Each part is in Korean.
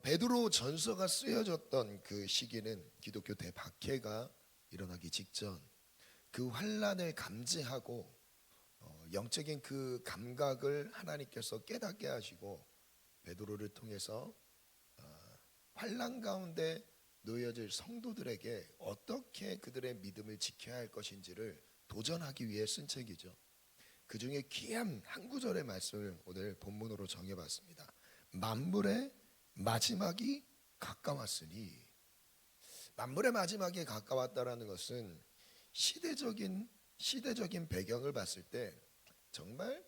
베드로 전서가 쓰여졌던 그 시기는 기독교 대박해가 일어나기 직전, 그 환난을 감지하고 영적인 그 감각을 하나님께서 깨닫게 하시고 베드로를 통해서 환난 가운데 놓여질 성도들에게 어떻게 그들의 믿음을 지켜야 할 것인지를 도전하기 위해 쓴 책이죠. 그 중에 귀한 한 구절의 말씀을 오늘 본문으로 정해봤습니다. 만물의 마지막이 가까웠으니. 만물의 마지막이 가까웠다라는 것은 시대적인 배경을 봤을 때 정말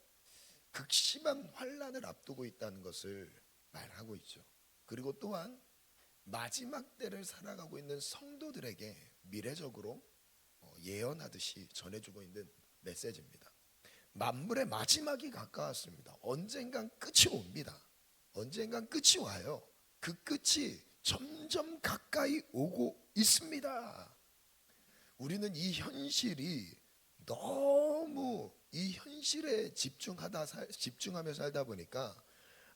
극심한 환란을 앞두고 있다는 것을 말하고 있죠. 그리고 또한 마지막 때를 살아가고 있는 성도들에게 미래적으로 예언하듯이 전해주고 있는 메시지입니다. 만물의 마지막이 가까웠습니다. 언젠간 끝이 옵니다. 언젠간 끝이 와요. 그 끝이 점점 가까이 오고 있습니다. 우리는 이 현실이 너무 이 현실에 집중하며 살다 보니까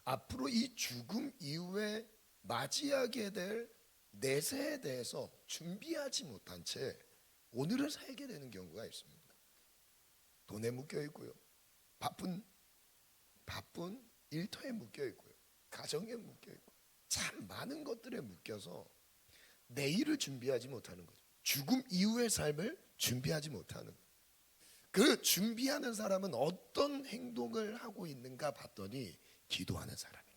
앞으로 이 죽음 이후에 맞이하게 될 내세에 대해서 준비하지 못한 채 오늘을 살게 되는 경우가 있습니다. 돈에 묶여 있고요, 바쁜 일터에 묶여 있고요, 가정에 묶여 있고, 참 많은 것들에 묶여서 내일을 준비하지 못하는 거죠. 죽음 이후의 삶을 준비하지 못하는 거예요. 그 준비하는 사람은 어떤 행동을 하고 있는가 봤더니 기도하는 사람이래.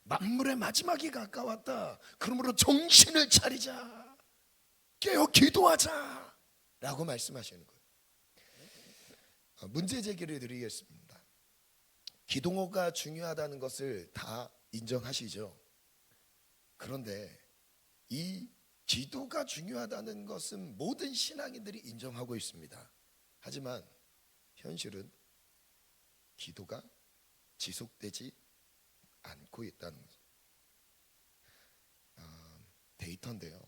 만물의 마지막이 가까웠다. 그러므로 정신을 차리자, 깨어 기도하자 라고 말씀하시는 거예요. 문제 제기를 드리겠습니다. 기도가 중요하다는 것을 다 인정하시죠? 그런데 이 기도가 중요하다는 것은 모든 신앙인들이 인정하고 있습니다. 하지만 현실은 기도가 지속되지 않고 있다는 거죠. 데이터인데요,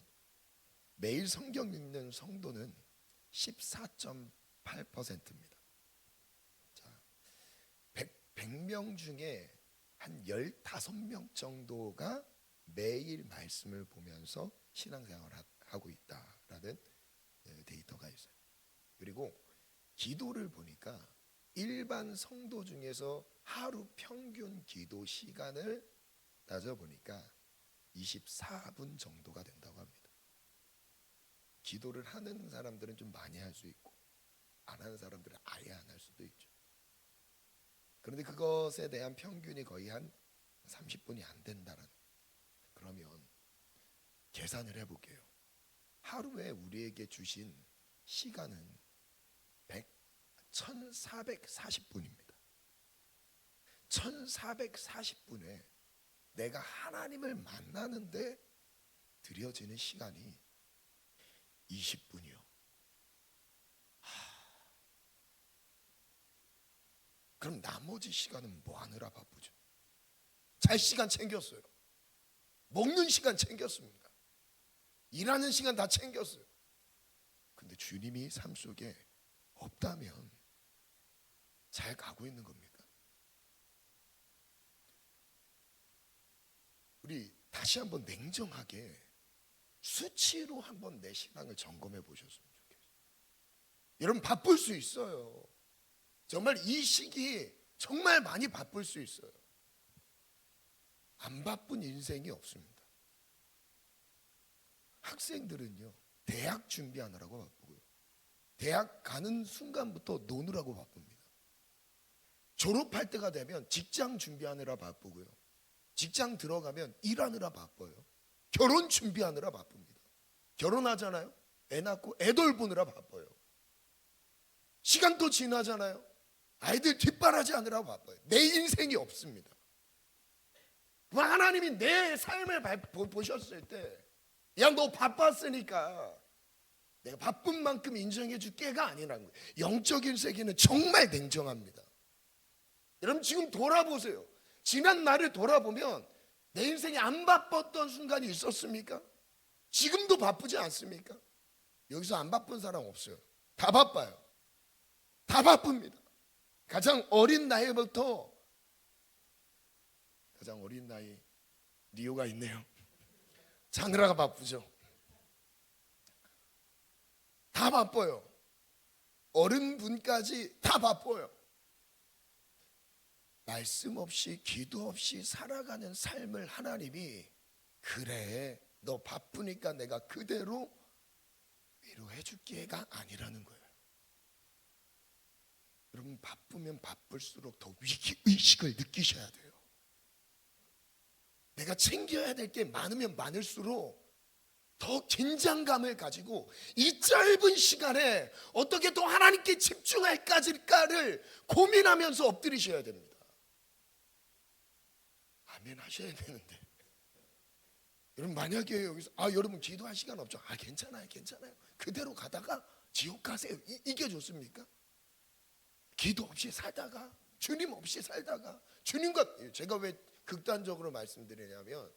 매일 성경 읽는 성도는 14.8%입니다. 100명 중에 한 15명 정도가 매일 말씀을 보면서 신앙생활을 하고 있다라는 데이터가 있어요. 그리고 기도를 보니까 일반 성도 중에서 하루 평균 기도 시간을 따져보니까 24분 정도가 된다고 합니다. 기도를 하는 사람들은 좀 많이 할 수 있고 안 하는 사람들은 아예 안 할 수도 있죠. 그런데 그것에 대한 평균이 거의 한 30분이 안 된다는. 그러면 계산을 해볼게요. 하루에 우리에게 주신 시간은 1440분입니다. 1440분에 내가 하나님을 만나는데 들여지는 시간이 20분이요. 그럼 나머지 시간은 뭐 하느라 바쁘죠? 잘 시간 챙겼어요. 먹는 시간 챙겼습니다. 일하는 시간 다 챙겼어요. 근데 주님이 삶 속에 없다면 잘 가고 있는 겁니까? 우리 다시 한번 냉정하게 수치로 한번 내 신앙을 점검해 보셨으면 좋겠어요. 여러분, 바쁠 수 있어요. 정말 이 시기 정말 많이 바쁠 수 있어요. 안 바쁜 인생이 없습니다. 학생들은요, 대학 준비하느라고 바쁘고요, 대학 가는 순간부터 노느라고 바쁩니다. 졸업할 때가 되면 직장 준비하느라 바쁘고요, 직장 들어가면 일하느라 바빠요. 결혼 준비하느라 바쁩니다. 결혼하잖아요, 애 낳고 애 돌보느라 바빠요. 시간 또 지나잖아요, 아이들 뒷바라지 하느라 바빠요. 내 인생이 없습니다. 하나님이 내 삶을 보셨을 때, 야, 너 바빴으니까 내가 바쁜 만큼 인정해 줄게가 아니라는 거예요. 영적인 세계는 정말 냉정합니다. 여러분, 지금 돌아보세요. 지난 날을 돌아보면 내 인생이 안 바빴던 순간이 있었습니까? 지금도 바쁘지 않습니까? 여기서 안 바쁜 사람 없어요. 다 바빠요. 다 바쁩니다. 가장 어린 나이부터 가장 어린 나이 이유가 있네요. 자느라가 바쁘죠. 다 바빠요. 어른분까지 다 바빠요. 말씀 없이 기도 없이 살아가는 삶을 하나님이 그래 너 바쁘니까 내가 그대로 위로해 줄게가 아니라는 거예요. 여러분 바쁘면 바쁠수록 더 위기의식을 느끼셔야 돼요. 내가 챙겨야 될 게 많으면 많을수록 더 긴장감을 가지고 이 짧은 시간에 어떻게 또 하나님께 집중할까를 고민하면서 엎드리셔야 됩니다. 아멘 하셔야 되는데 여러분 만약에 여기서 여러분 기도할 시간 없죠? 괜찮아요 그대로 가다가 지옥 가세요. 이게 좋습니까? 기도 없이 살다가 주님 없이 살다가 주님과 제가 왜 극단적으로 말씀드리냐면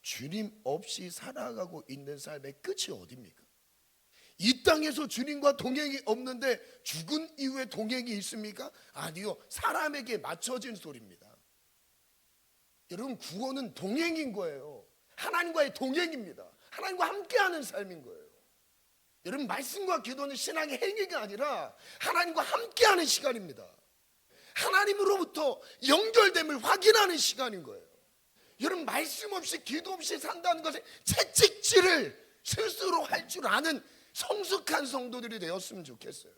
주님 없이 살아가고 있는 삶의 끝이 어디입니까? 이 땅에서 주님과 동행이 없는데 죽은 이후에 동행이 있습니까? 아니요. 사람에게 맞춰진 소리입니다. 여러분 구원은 동행인 거예요. 하나님과의 동행입니다. 하나님과 함께하는 삶인 거예요. 여러분 말씀과 기도는 신앙의 행위가 아니라 하나님과 함께하는 시간입니다. 하나님으로부터 연결됨을 확인하는 시간인 거예요. 여러분 말씀 없이 기도 없이 산다는 것에 채찍질을 스스로 할 줄 아는 성숙한 성도들이 되었으면 좋겠어요.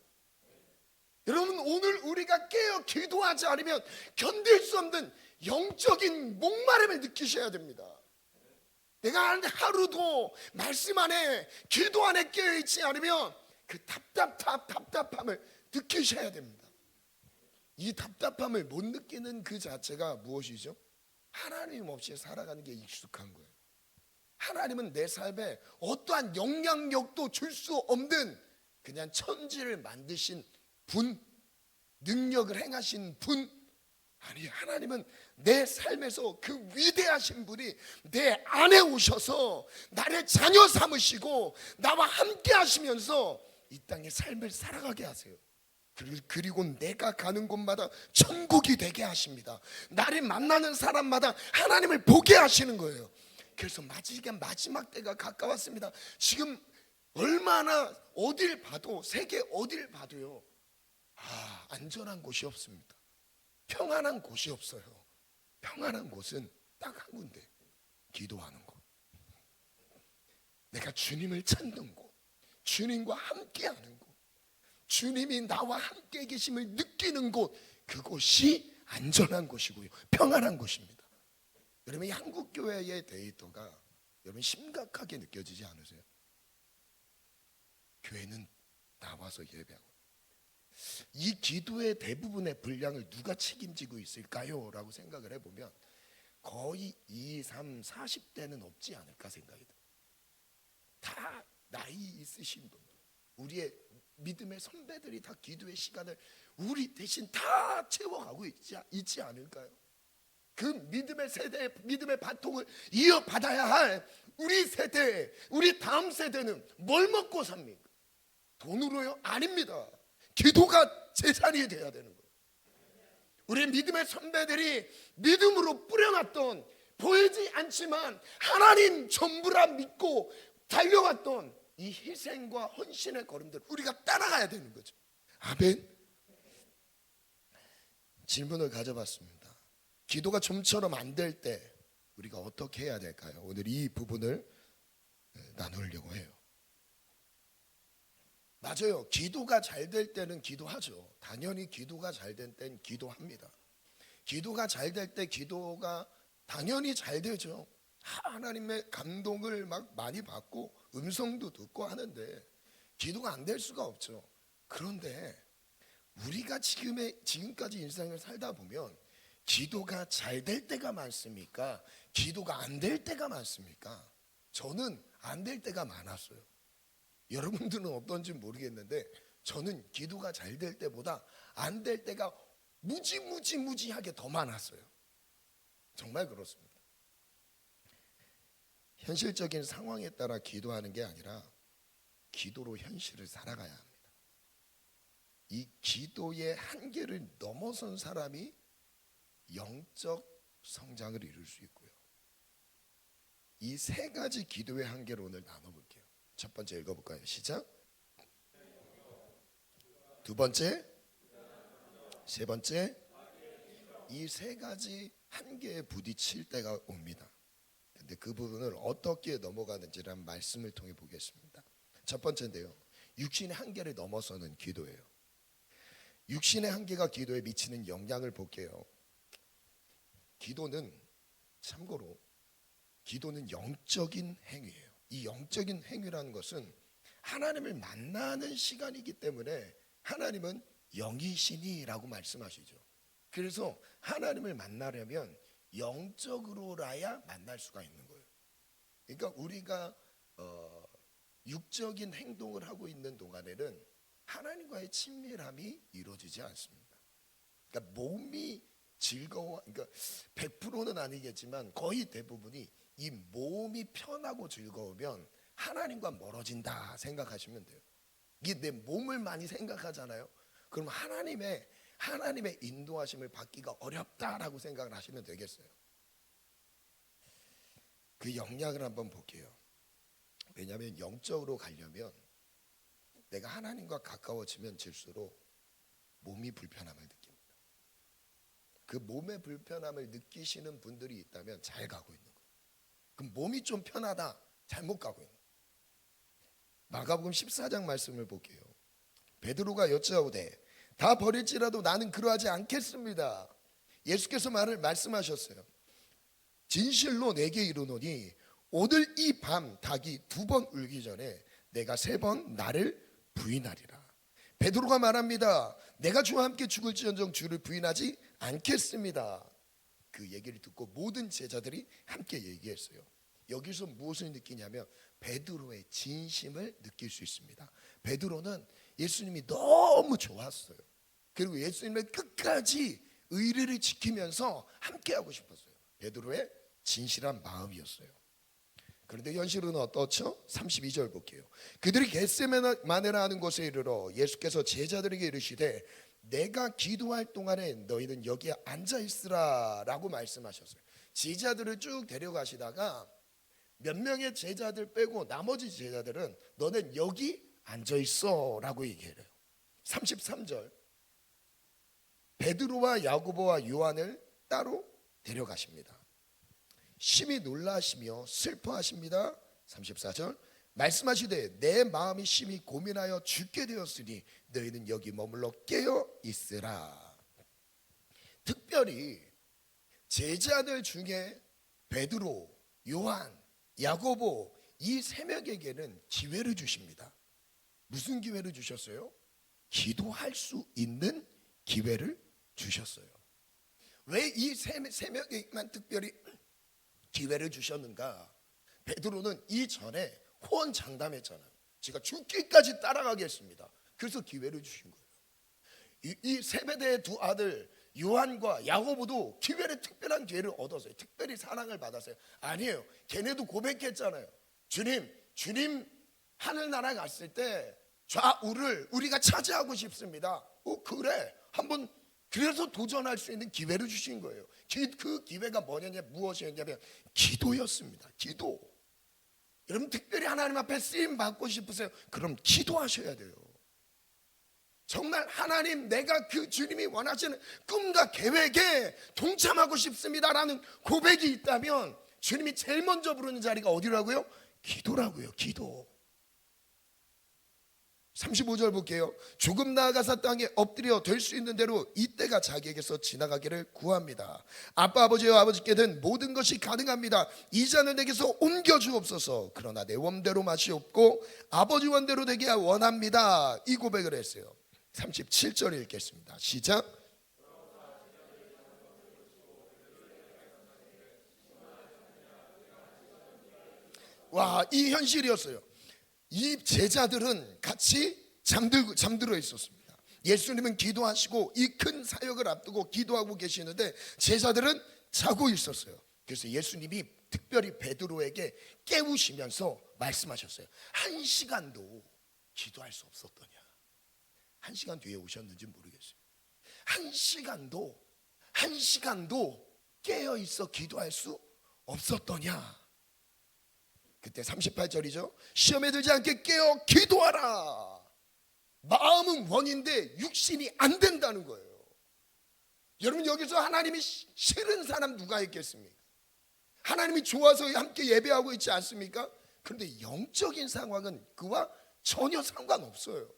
여러분 오늘 우리가 깨어 기도하지 않으면 견딜 수 없는 영적인 목마름을 느끼셔야 됩니다. 내가 하루도 말씀 안에 기도 안에 깨어있지 않으면 그 답답함을 느끼셔야 됩니다. 이 답답함을 못 느끼는 그 자체가 무엇이죠? 하나님 없이 살아가는 게 익숙한 거예요. 하나님은 내 삶에 어떠한 영향력도 줄 수 없는 그냥 천지를 만드신 분, 능력을 행하신 분. 아니 하나님은 내 삶에서 그 위대하신 분이 내 안에 오셔서 나를 자녀 삼으시고 나와 함께 하시면서 이 땅의 삶을 살아가게 하세요. 그리고 내가 가는 곳마다 천국이 되게 하십니다. 나를 만나는 사람마다 하나님을 보게 하시는 거예요. 그래서 마지막 때가 가까웠습니다. 지금 얼마나 어딜 봐도 세계 어딜 봐도요 안전한 곳이 없습니다. 평안한 곳이 없어요. 평안한 곳은 딱 한 군데, 기도하는 곳. 내가 주님을 찾는 곳, 주님과 함께하는 곳, 주님이 나와 함께 계심을 느끼는 곳, 그곳이 안전한 곳이고요 평안한 곳입니다. 여러분 이 한국교회의 데이터가 여러분 심각하게 느껴지지 않으세요? 교회는 나와서 예배하고 이 기도의 대부분의 분량을 누가 책임지고 있을까요? 라고 생각을 해보면 거의 2, 3, 40대는 없지 않을까 생각이 들어요. 다 나이 있으신 분들, 우리의 믿음의 선배들이 다 기도의 시간을 우리 대신 다 채워가고 있지 않을까요? 그 믿음의 세대, 믿음의 바통을 이어받아야 할 우리 세대, 우리 다음 세대는 뭘 먹고 삽니까? 돈으로요? 아닙니다. 기도가 재산이 돼야 되는 거예요. 우리 믿음의 선배들이 믿음으로 뿌려놨던 보이지 않지만 하나님 전부라 믿고 달려왔던 이 희생과 헌신의 걸음들 우리가 따라가야 되는 거죠. 아멘. 질문을 가져봤습니다. 기도가 좀처럼 안 될 때 우리가 어떻게 해야 될까요? 오늘 이 부분을 나누려고 해요. 맞아요. 기도가 잘 될 때는 기도하죠. 당연히 기도가 잘 될 땐 기도합니다. 기도가 잘 될 때 기도가 당연히 잘 되죠. 하나님의 감동을 막 많이 받고 음성도 듣고 하는데 기도가 안 될 수가 없죠. 그런데 우리가 지금까지 인생을 살다 보면 기도가 잘 될 때가 많습니까? 기도가 안 될 때가 많습니까? 저는 안 될 때가 많았어요. 여러분들은 어떤지 모르겠는데 저는 기도가 잘 될 때보다 안 될 때가 무지하게 더 많았어요. 정말 그렇습니다. 현실적인 상황에 따라 기도하는 게 아니라 기도로 현실을 살아가야 합니다. 이 기도의 한계를 넘어선 사람이 영적 성장을 이룰 수 있고요 이 세 가지 기도의 한계를 오늘 나눠볼게요. 첫 번째 읽어볼까요? 시작. 두 번째, 세 번째, 이 세 가지 한계에 부딪힐 때가 옵니다. 근데 그 부분을 어떻게 넘어가는지란 말씀을 통해 보겠습니다. 첫 번째인데요, 육신의 한계를 넘어서는 기도예요. 육신의 한계가 기도에 미치는 영향을 볼게요. 기도는 참고로 기도는 영적인 행위예요. 이 영적인 행위라는 것은 하나님을 만나는 시간이기 때문에 하나님은 영이시니라고 말씀하시죠. 그래서 하나님을 만나려면 영적으로라야 만날 수가 있는 거예요. 그러니까 우리가 육적인 행동을 하고 있는 동안에는 하나님과의 친밀함이 이루어지지 않습니다. 그러니까 몸이 즐거워, 그러니까 100%는 아니겠지만 거의 대부분이 이 몸이 편하고 즐거우면 하나님과 멀어진다 생각하시면 돼요. 이게 내 몸을 많이 생각하잖아요. 그럼 하나님의 인도하심을 받기가 어렵다라고 생각을 하시면 되겠어요. 그 영향을 한번 볼게요. 왜냐하면 영적으로 가려면 내가 하나님과 가까워지면 질수록 몸이 불편함을 느낍니다. 그 몸의 불편함을 느끼시는 분들이 있다면 잘 가고 있는 거예요. 그럼 몸이 좀 편하다, 잘못 가고 있는 거예요. 마가복음 14장 말씀을 볼게요. 베드로가 여짜오되 다 버릴지라도 나는 그러하지 않겠습니다. 예수께서 말씀하셨어요. 진실로 내게 이르노니 오늘 이 밤 닭이 2번 울기 전에 내가 3번 나를 부인하리라. 베드로가 말합니다. 내가 주와 함께 죽을지언정 주를 부인하지 않겠습니다. 그 얘기를 듣고 모든 제자들이 함께 얘기했어요. 여기서 무엇을 느끼냐면 베드로의 진심을 느낄 수 있습니다. 베드로는 예수님이 너무 좋았어요. 그리고 예수님의 끝까지 의리를 지키면서 함께하고 싶었어요. 베드로의 진실한 마음이었어요. 그런데 현실은 어떻죠? 32절 볼게요. 그들이 겟세마네라 하는 곳에 이르러 예수께서 제자들에게 이르시되 내가 기도할 동안에 너희는 여기에 앉아 있으라 라고 말씀하셨어요. 제자들을 쭉 데려가시다가 몇 명의 제자들 빼고 나머지 제자들은 너는 여기 앉아 있어 라고 얘기해요. 33절 베드로와 야고보와 요한을 따로 데려가십니다. 심히 놀라시며 슬퍼하십니다. 34절 말씀하시되 내 마음이 심히 고민하여 죽게 되었으니 너희는 여기 머물러 깨어 있으라. 특별히 제자들 중에 베드로, 요한, 야고보 이 3명에게는 기회를 주십니다. 무슨 기회를 주셨어요? 기도할 수 있는 기회를 주셨어요. 왜 이 3명에게만 특별히 기회를 주셨는가? 베드로는 이전에 호언장담했잖아요. 제가 죽기까지 따라가겠습니다. 그래서 기회를 주신 거예요. 이 세베대의 2 아들 요한과 야고보도 특별한 기회를 얻었어요. 특별히 사랑을 받았어요. 아니에요. 걔네도 고백했잖아요. 주님 하늘나라 갔을 때 좌우를 우리가 차지하고 싶습니다. 그래 한번 그래서 도전할 수 있는 기회를 주신 거예요. 그 기회가 무엇이었냐면 기도였습니다. 기도. 여러분 특별히 하나님 앞에 쓰임 받고 싶으세요? 그럼 기도하셔야 돼요. 정말 하나님 내가 그 주님이 원하시는 꿈과 계획에 동참하고 싶습니다라는 고백이 있다면 주님이 제일 먼저 부르는 자리가 어디라고요? 기도라고요. 기도. 35절 볼게요. 조금 나아가서 땅에 엎드려 될 수 있는 대로 이때가 자기에게서 지나가기를 구합니다. 아빠 아버지와 아버지께 된 모든 것이 가능합니다. 이 잔을 내게서 옮겨 주옵소서. 그러나 내 원대로 맛이 없고 아버지 원대로 되게 원합니다. 이 고백을 했어요. 37절 읽겠습니다. 시작. 와, 이 현실이었어요. 이 제자들은 같이 잠들어 있었습니다. 예수님은 기도하시고 이 큰 사역을 앞두고 기도하고 계시는데 제자들은 자고 있었어요. 그래서 예수님이 특별히 베드로에게 깨우시면서 말씀하셨어요. 1시간도 기도할 수 없었더냐. 1시간 뒤에 오셨는지 모르겠어요. 1시간도 깨어 있어 기도할 수 없었더냐. 그때 38절이죠. 시험에 들지 않게 깨어 기도하라. 마음은 원인데 육신이 안 된다는 거예요. 여러분, 여기서 하나님이 싫은 사람 누가 있겠습니까? 하나님이 좋아서 함께 예배하고 있지 않습니까? 그런데 영적인 상황은 그와 전혀 상관없어요.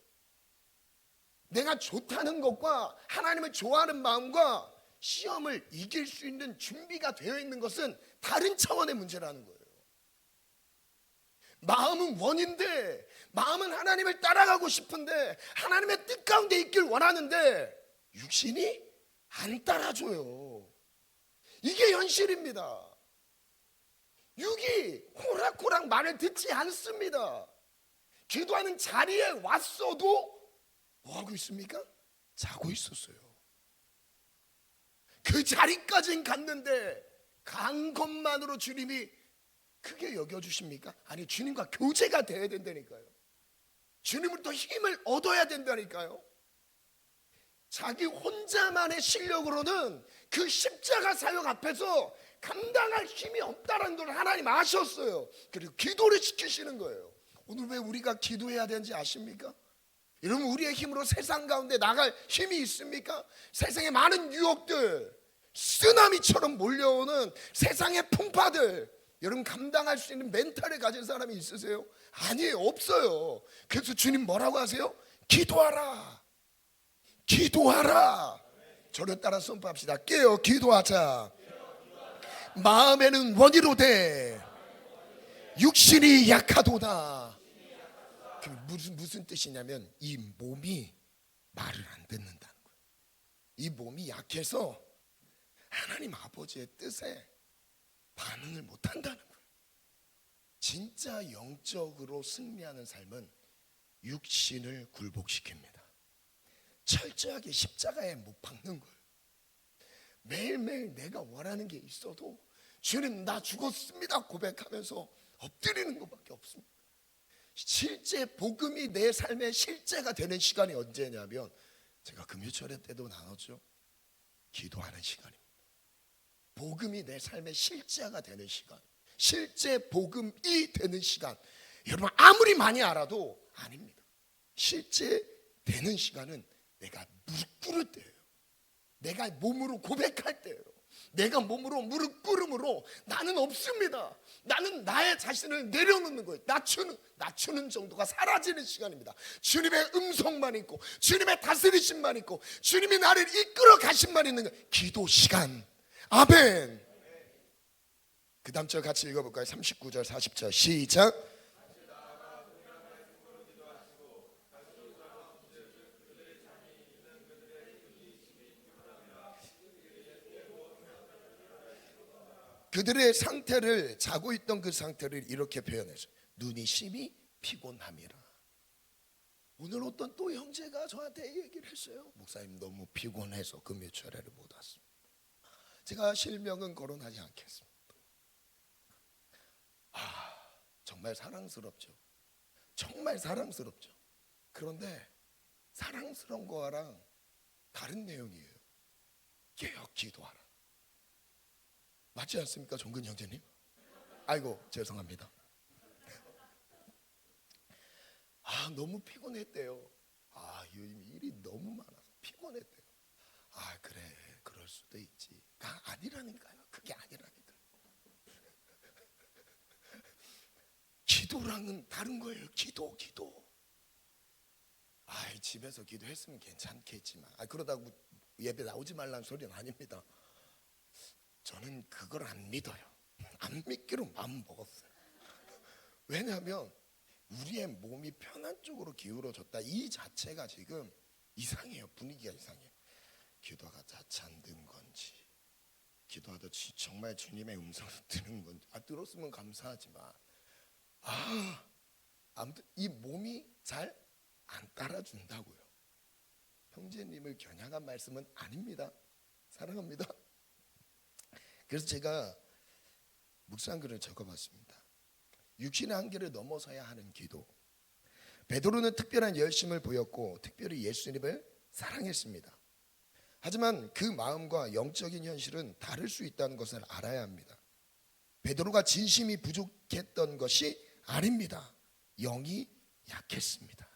내가 좋다는 것과 하나님을 좋아하는 마음과 시험을 이길 수 있는 준비가 되어 있는 것은 다른 차원의 문제라는 거예요. 마음은 원인데, 마음은 하나님을 따라가고 싶은데, 하나님의 뜻 가운데 있길 원하는데 육신이 안 따라줘요. 이게 현실입니다. 육이 호락호락 말을 듣지 않습니다. 기도하는 자리에 왔어도 뭐하고 있습니까? 자고 있었어요. 그 자리까지는 갔는데 간 것만으로 주님이 크게 여겨주십니까? 아니, 주님과 교제가 돼야 된다니까요. 주님으로부터 힘을 얻어야 된다니까요. 자기 혼자만의 실력으로는 그 십자가 사역 앞에서 감당할 힘이 없다는 걸 하나님 아셨어요. 그리고 기도를 시키시는 거예요. 오늘 왜 우리가 기도해야 되는지 아십니까? 여러분, 우리의 힘으로 세상 가운데 나갈 힘이 있습니까? 세상의 많은 유혹들, 쓰나미처럼 몰려오는 세상의 풍파들, 여러분 감당할 수 있는 멘탈을 가진 사람이 있으세요? 아니에요, 없어요. 그래서 주님 뭐라고 하세요? 기도하라. 기도하라. 저를 따라 선포합시다. 깨어 기도하자. 마음에는 원이로되 육신이 약하도다. 무슨 뜻이냐면 이 몸이 말을 안 듣는다는 거예요. 이 몸이 약해서 하나님 아버지의 뜻에 반응을 못 한다는 거예요. 진짜 영적으로 승리하는 삶은 육신을 굴복시킵니다. 철저하게 십자가에 못 박는 거예요. 매일매일 내가 원하는 게 있어도 주님 나 죽었습니다 고백하면서 엎드리는 것밖에 없습니다. 실제 복음이 내 삶의 실제가 되는 시간이 언제냐면 제가 금요철회 때도 나눴죠. 기도하는 시간입니다. 복음이 내 삶의 실제가 되는 시간, 실제 복음이 되는 시간. 여러분 아무리 많이 알아도 아닙니다. 실제 되는 시간은 내가 무릎 꿇을 때예요. 내가 몸으로 고백할 때예요. 내가 몸으로 무릎 꿇음으로 나는 없습니다. 나는 나의 자신을 내려놓는 거예요. 낮추는 정도가 사라지는 시간입니다. 주님의 음성만 있고 주님의 다스리심만 있고 주님이 나를 이끌어 가심만 있는 거예요. 기도 시간. 아멘. 그 다음 절 같이 읽어볼까요? 39절 40절 시작. 그들의 상태를, 자고 있던 그 상태를 이렇게 표현했어요. 눈이 심히 피곤함이라. 오늘 어떤 또 형제가 저한테 얘기를 했어요. 목사님 너무 피곤해서 금요철회를 못 왔습니다. 제가 실명은 거론하지 않겠습니다. 정말 사랑스럽죠. 정말 사랑스럽죠. 그런데 사랑스러운 거랑 다른 내용이에요. 깨어 기도하라. 맞지 않습니까, 종근 형제님? 아이고 죄송합니다. 너무 피곤했대요. 일이 너무 많아서 피곤했대요. 그래, 그럴 수도 있지. 아니라니까요. 그게 아니라니까요. 기도랑은 다른 거예요. 기도. 집에서 기도했으면 괜찮겠지만 그러다고 예배 나오지 말라는 소리는 아닙니다. 저는 그걸 안 믿어요. 안 믿기로 마음 먹었어요. 왜냐하면 우리의 몸이 편한 쪽으로 기울어졌다, 이 자체가 지금 이상해요. 분위기가 이상해요. 기도가 다 잠든 건지, 기도하다 정말 주님의 음성을 들은 건지, 들었으면 감사하지만 아무튼 이 몸이 잘 안 따라준다고요. 형제님을 겨냥한 말씀은 아닙니다. 사랑합니다. 그래서 제가 묵상글을 적어봤습니다. 육신의 한계를 넘어서야 하는 기도. 베드로는 특별한 열심을 보였고 특별히 예수님을 사랑했습니다. 하지만 그 마음과 영적인 현실은 다를 수 있다는 것을 알아야 합니다. 베드로가 진심이 약했던 것이 아닙니다. 영이 약했습니다.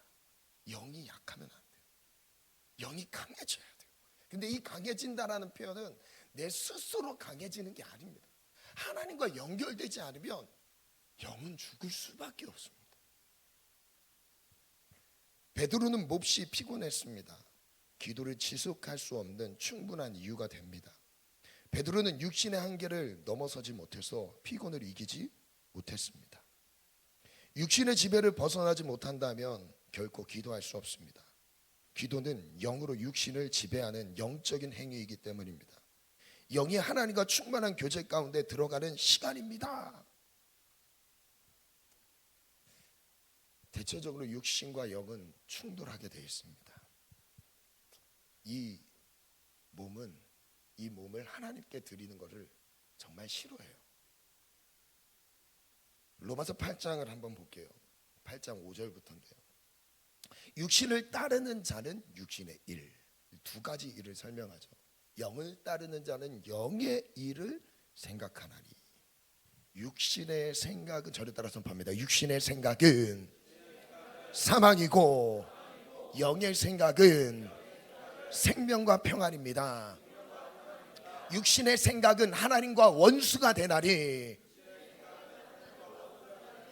영이 약하면 안 돼요. 영이 강해져야 돼요. 근데 이 강해진다라는 표현은 내 스스로 강해지는 게 아닙니다. 하나님과 연결되지 않으면 영은 죽을 수밖에 없습니다. 베드로는 몹시 피곤했습니다. 기도를 지속할 수 없는 충분한 이유가 됩니다. 베드로는 육신의 한계를 넘어서지 못해서 피곤을 이기지 못했습니다. 육신의 지배를 벗어나지 못한다면 결코 기도할 수 없습니다. 기도는 영으로 육신을 지배하는 영적인 행위이기 때문입니다. 영이 하나님과 충만한 교제 가운데 들어가는 시간입니다. 대체적으로 육신과 영은 충돌하게 되어 있습니다. 이 몸을 하나님께 드리는 것을 정말 싫어해요. 로마서 8장을 한번 볼게요. 8장 5절부터인데요. 육신을 따르는 자는 육신의 일, 두 가지 일을 설명하죠. 영을 따르는 자는 영의 일을 생각하나니. 육신의 생각은 저를 따라 선포합니다. 육신의 생각은 사망이고 영의 생각은 생명과 평안입니다. 육신의 생각은 하나님과 원수가 되나니.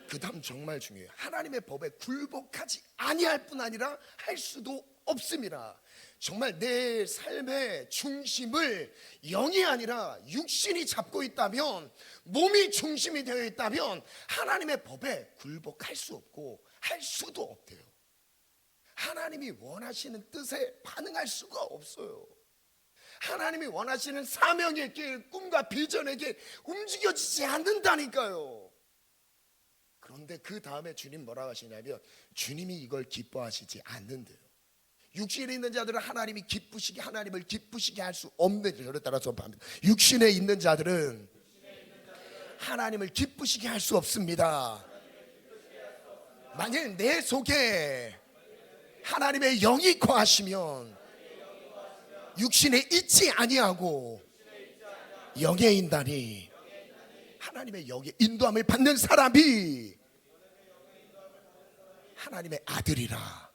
그 다음 정말 중요해요. 하나님의 법에 굴복하지 아니할 뿐 아니라 할 수도 없습니다. 정말 내 삶의 중심을 영이 아니라 육신이 잡고 있다면, 몸이 중심이 되어 있다면 하나님의 법에 굴복할 수 없고 할 수도 없대요. 하나님이 원하시는 뜻에 반응할 수가 없어요. 하나님이 원하시는 사명의 길, 꿈과 비전의 길 움직여지지 않는다니까요. 그런데 그 다음에 주님 뭐라고 하시냐면, 주님이 이걸 기뻐하시지 않는데요. 육신에 있는 자들은 하나님을 기쁘시게 할 수 없는, 저를 따라서 합니다. 육신에 있는 자들은 하나님을 기쁘시게 할 수 없습니다. 만일 내 속에 하나님의 영이 거하시면 육신에 있지 아니하고 영에 있다니. 하나님의 영의 인도함을 받는 사람이 하나님의 아들이라.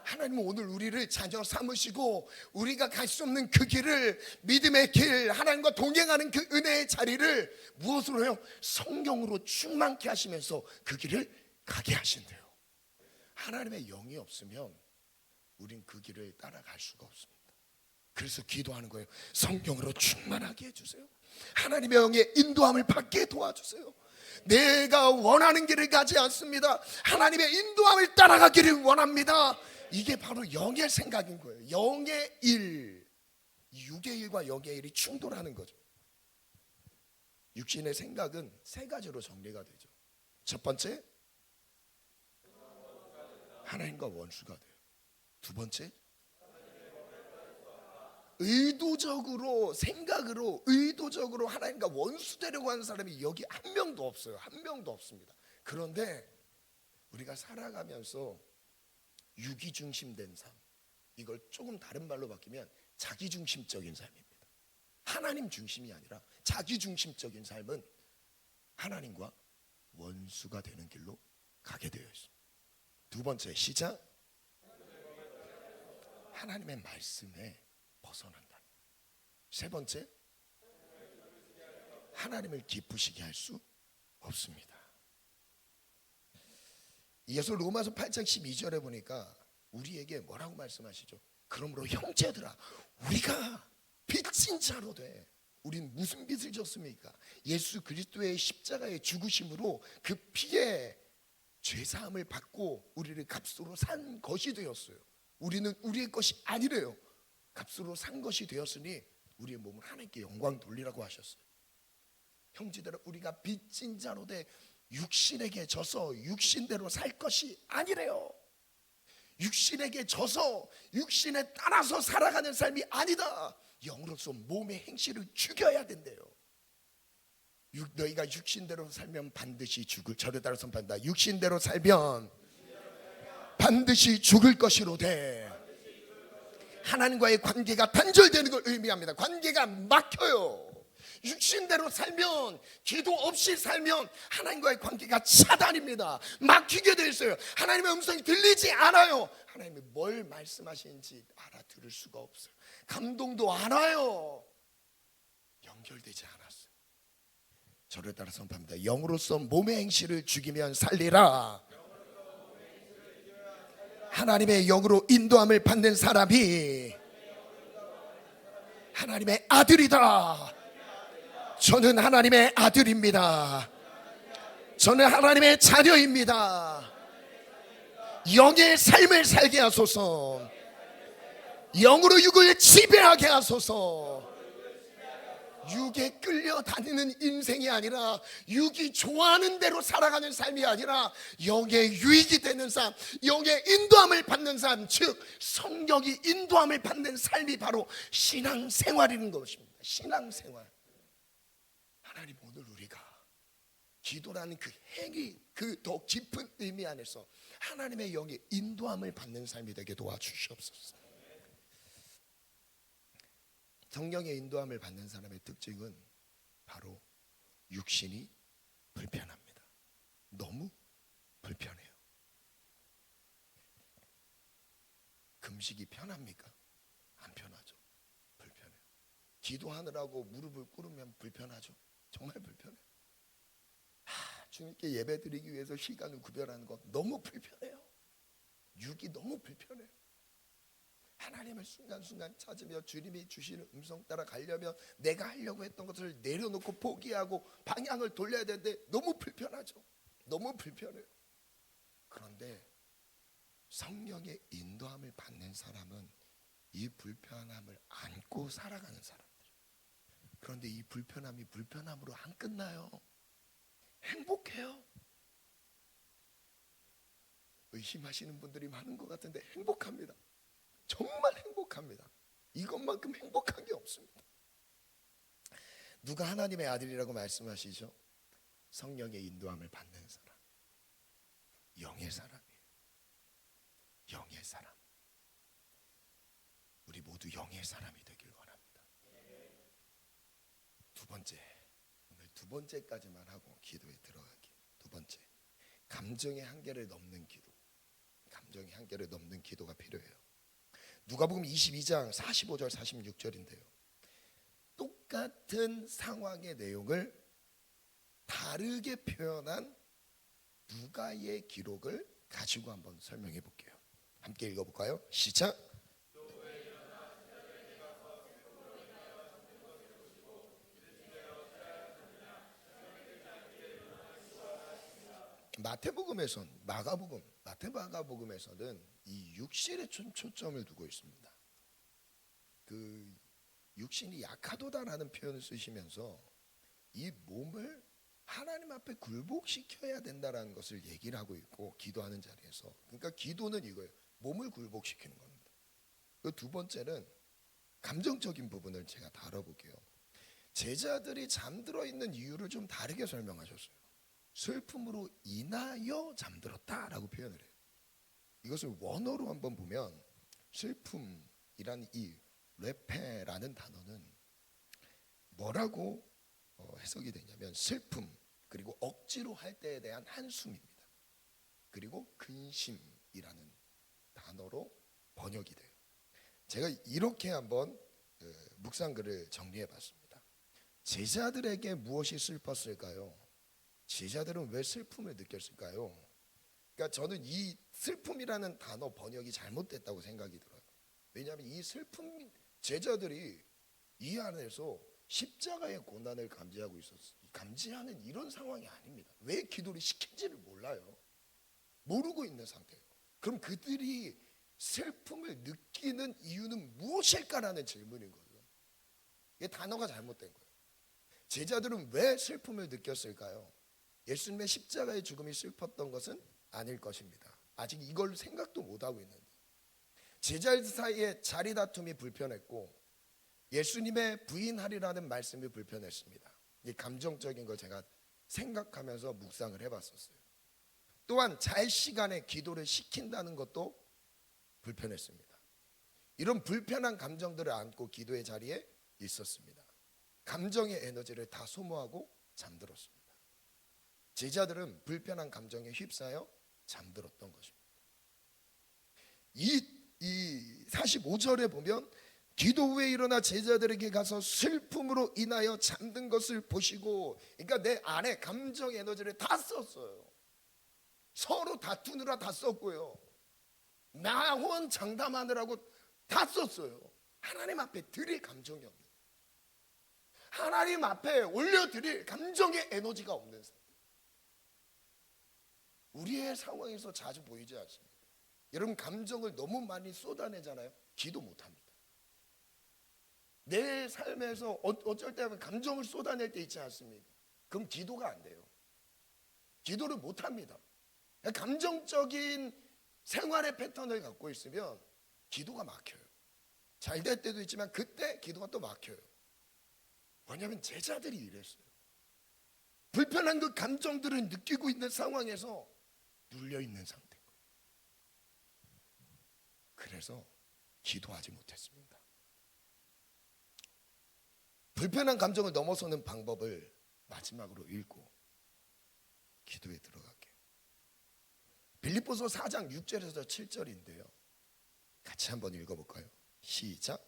하나님은 오늘 우리를 자녀 삼으시고 우리가 갈 수 없는 그 길을, 믿음의 길, 하나님과 동행하는 그 은혜의 자리를 무엇으로 해요? 성령으로 충만케 하시면서 그 길을 가게 하신대요. 하나님의 영이 없으면 우린 그 길을 따라갈 수가 없습니다. 그래서 기도하는 거예요. 성령으로 충만하게 해주세요. 하나님의 영의 인도함을 받게 도와주세요. 내가 원하는 길을 가지 않습니다. 하나님의 인도함을 따라가기를 원합니다. 이게 바로 영의 생각인 거예요. 영의 일, 육의 일과 영의 일이 충돌하는 거죠. 육신의 생각은 세 가지로 정리가 되죠. 첫 번째, 하나님과 원수가 돼요. 두 번째, 의도적으로 하나님과 원수되려고 하는 사람이 여기 한 명도 없어요. 한 명도 없습니다. 그런데 우리가 살아가면서 유기중심된 삶, 이걸 조금 다른 말로 바뀌면 자기중심적인 삶입니다. 하나님 중심이 아니라 자기중심적인 삶은 하나님과 원수가 되는 길로 가게 되어 있습니다. 두 번째, 시작, 하나님의 말씀에 벗어난다. 세 번째, 하나님을 기쁘시게 할 수 없습니다. 이어서 로마서 8장 12절에 보니까 우리에게 뭐라고 말씀하시죠? 그러므로 형제들아, 우리가 빚진 자로 돼. 우린 무슨 빚을 졌습니까? 예수 그리스도의 십자가의 죽으심으로 그 피에 죄사함을 받고 우리를 값으로 산 것이 되었어요. 우리는 우리의 것이 아니래요. 값으로 산 것이 되었으니 우리의 몸을 하나님께 영광 돌리라고 하셨어요. 형제들아, 우리가 빚진 자로 돼 육신에게 져서 육신대로 살 것이 아니래요. 육신에게 져서 육신에 따라서 살아가는 삶이 아니다. 영으로서 몸의 행실을 죽여야 된대요. 너희가 육신대로 살면 반드시 죽을, 저를 따라 선포한다. 육신대로 살면 반드시 죽을 것이로되. 하나님과의 관계가 단절되는 걸 의미합니다. 관계가 막혀요. 육신대로 살면, 기도 없이 살면 하나님과의 관계가 차단입니다. 막히게 돼 있어요. 하나님의 음성이 들리지 않아요. 하나님이 뭘 말씀하시는지 알아들을 수가 없어요. 감동도 안 와요. 연결되지 않았어요. 저를 따라 선포합니다. 영으로서 몸의 행실을 죽이면 살리라. 하나님의 영으로 인도함을 받는 사람이 하나님의 아들이다. 저는 하나님의 아들입니다. 저는 하나님의 자녀입니다. 영의 삶을 살게 하소서. 영으로 육을 지배하게 하소서. 육에 끌려다니는 인생이 아니라, 육이 좋아하는 대로 살아가는 삶이 아니라 영의 유익이 되는 삶, 영의 인도함을 받는 삶, 즉 성령이 인도함을 받는 삶이 바로 신앙생활이라는 것입니다. 신앙생활. 하나님, 오늘 우리가 기도라는 그 행위, 그 더 깊은 의미 안에서 하나님의 영의 인도함을 받는 삶이 되게 도와주시옵소서. 성령의 인도함을 받는 사람의 특징은 바로 육신이 불편합니다. 너무 불편해요. 금식이 편합니까? 안 편하죠. 불편해요. 기도하느라고 무릎을 꿇으면 불편하죠. 정말 불편해요. 주님께 예배드리기 위해서 시간을 구별하는 거 너무 불편해요. 육이 너무 불편해요. 하나님을 순간순간 찾으며 주님이 주시는 음성 따라 가려면 내가 하려고 했던 것을 내려놓고 포기하고 방향을 돌려야 되는데 너무 불편하죠. 너무 불편해요. 그런데 성령의 인도함을 받는 사람은 이 불편함을 안고 살아가는 사람들이에요. 그런데 이 불편함이 불편함으로 안 끝나요. 행복해요. 의심하시는 분들이 많은 것 같은데 행복합니다. 정말 행복합니다. 이것만큼 행복한 게 없습니다. 누가 하나님의 아들이라고 말씀하시죠? 성령의 인도함을 받는 사람, 영의 사람이에요. 영의 사람. 우리 모두 영의 사람이 되길 원합니다. 두 번째, 오늘 두 번째까지만 하고 기도에 들어갈게요. 두 번째, 감정의 한계를 넘는 기도. 감정의 한계를 넘는 기도가 필요해요. 누가복음 22장 45절 46절인데요. 똑같은 상황의 내용을 다르게 표현한 누가의 기록을 가지고 한번 설명해 볼게요. 함께 읽어볼까요? 시작. 마태복음에선 마가복음에서는 이 육신에 초점을 두고 있습니다. 그 육신이 약하도다라는 표현을 쓰시면서 이 몸을 하나님 앞에 굴복시켜야 된다라는 것을 얘기를 하고 있고, 기도하는 자리에서, 그러니까 기도는 이거예요. 몸을 굴복시키는 겁니다. 그 두 번째는 감정적인 부분을 제가 다뤄볼게요. 제자들이 잠들어 있는 이유를 좀 다르게 설명하셨어요. 슬픔으로 인하여 잠들었다라고 표현을 해요. 이것을 원어로 한번 보면 슬픔이란 이 레페라는 단어는 뭐라고 해석이 되냐면 슬픔, 그리고 억지로 할 때에 대한 한숨입니다. 그리고 근심이라는 단어로 번역이 돼요. 제가 이렇게 한번 묵상글을 정리해 봤습니다. 제자들에게 무엇이 슬펐을까요? 제자들은 왜 슬픔을 느꼈을까요? 그러니까 저는 이 슬픔이라는 단어 번역이 잘못됐다고 생각이 들어요. 왜냐하면 이 슬픔, 제자들이 이 안에서 십자가의 고난을 감지하고 있었어요. 감지하는 이런 상황이 아닙니다. 왜 기도를 시킨지를 몰라요. 모르고 있는 상태예요. 그럼 그들이 슬픔을 느끼는 이유는 무엇일까라는 질문인 거죠. 이 단어가 잘못된 거예요. 제자들은 왜 슬픔을 느꼈을까요? 예수님의 십자가의 죽음이 슬펐던 것은 아닐 것입니다. 아직 이걸 생각도 못하고 있는데, 제자들 사이에 자리 다툼이 불편했고 예수님의 부인하리라는 말씀이 불편했습니다. 이 감정적인 걸 제가 생각하면서 묵상을 해봤었어요. 또한 잘 시간에 기도를 시킨다는 것도 불편했습니다. 이런 불편한 감정들을 안고 기도의 자리에 있었습니다. 감정의 에너지를 다 소모하고 잠들었습니다. 제자들은 불편한 감정에 휩싸여 잠들었던 것입니다. 이 45절에 보면 기도 후에 일어나 제자들에게 가서 슬픔으로 인하여 잠든 것을 보시고, 그러니까 내 안에 감정 에너지를 다 썼어요. 서로 다투느라 다 썼고요, 나혼 장담하느라고 다 썼어요. 하나님 앞에 드릴 감정이 없는, 하나님 앞에 올려드릴 감정의 에너지가 없는 상태. 우리의 상황에서 자주 보이지 않습니까? 여러분, 감정을 너무 많이 쏟아내잖아요. 기도 못합니다. 내 삶에서 어쩔 때 감정을 쏟아낼 때 있지 않습니까? 그럼 기도가 안 돼요. 기도를 못합니다. 감정적인 생활의 패턴을 갖고 있으면 기도가 막혀요. 잘 될 때도 있지만 그때 기도가 또 막혀요. 왜냐하면 제자들이 이랬어요. 불편한 그 감정들을 느끼고 있는 상황에서 눌려있는 상태인 거예요. 그래서 기도하지 못했습니다. 불편한 감정을 넘어서는 방법을 마지막으로 읽고 기도에 들어갈게요. 빌립보서 4장 6절에서 7절인데요, 같이 한번 읽어볼까요? 시작.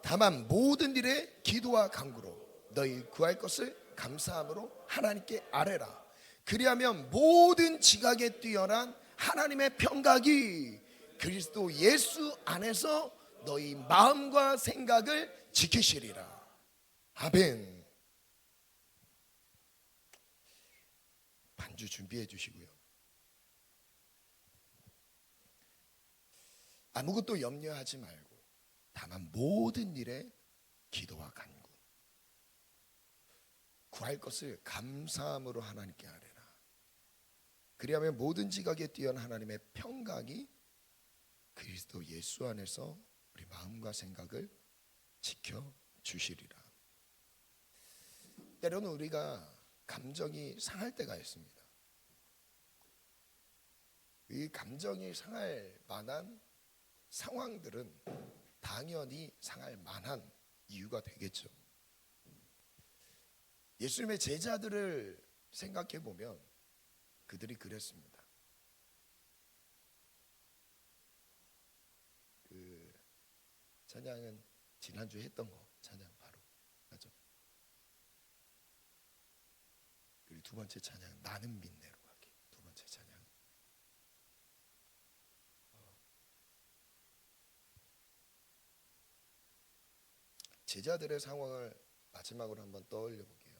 다만 모든 일에 기도와 간구로 너희 구할 것을 감사함으로 하나님께 아뢰라. 그리하면 모든 지각에 뛰어난 하나님의 평강이 그리스도 예수 안에서 너희 마음과 생각을 지키시리라. 아멘. 반주 준비해 주시고요. 아무것도 염려하지 말고 다만 모든 일에 기도와 간구, 구할 것을 감사함으로 하나님께 아뢰라. 그리하면 모든 지각에 뛰어난 하나님의 평강이 그리스도 예수 안에서 우리 마음과 생각을 지켜주시리라. 때로는 우리가 감정이 상할 때가 있습니다. 이 감정이 상할 만한 상황들은 당연히 상할 만한 이유가 되겠죠. 예수님의 제자들을 생각해 보면 그들이 그랬습니다. 그 찬양은 지난주에 했던 거 찬양 바로 맞죠? 그리고 두 번째 찬양 나는 믿네로 가기. 두 번째 찬양. 제자들의 상황을 마지막으로 한번 떠올려 볼게요.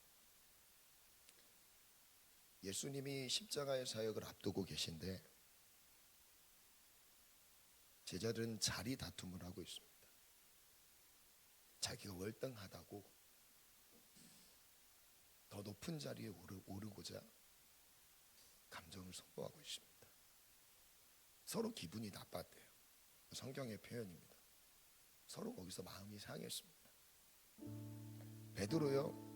예수님이 십자가의 사역을 앞두고 계신데 제자들은 자리 다툼을 하고 있습니다. 자기가 월등하다고 더 높은 자리에 오르고자 감정을 소모하고 있습니다. 서로 기분이 나빴대요. 성경의 표현입니다. 서로 거기서 마음이 상했습니다. 베드로요,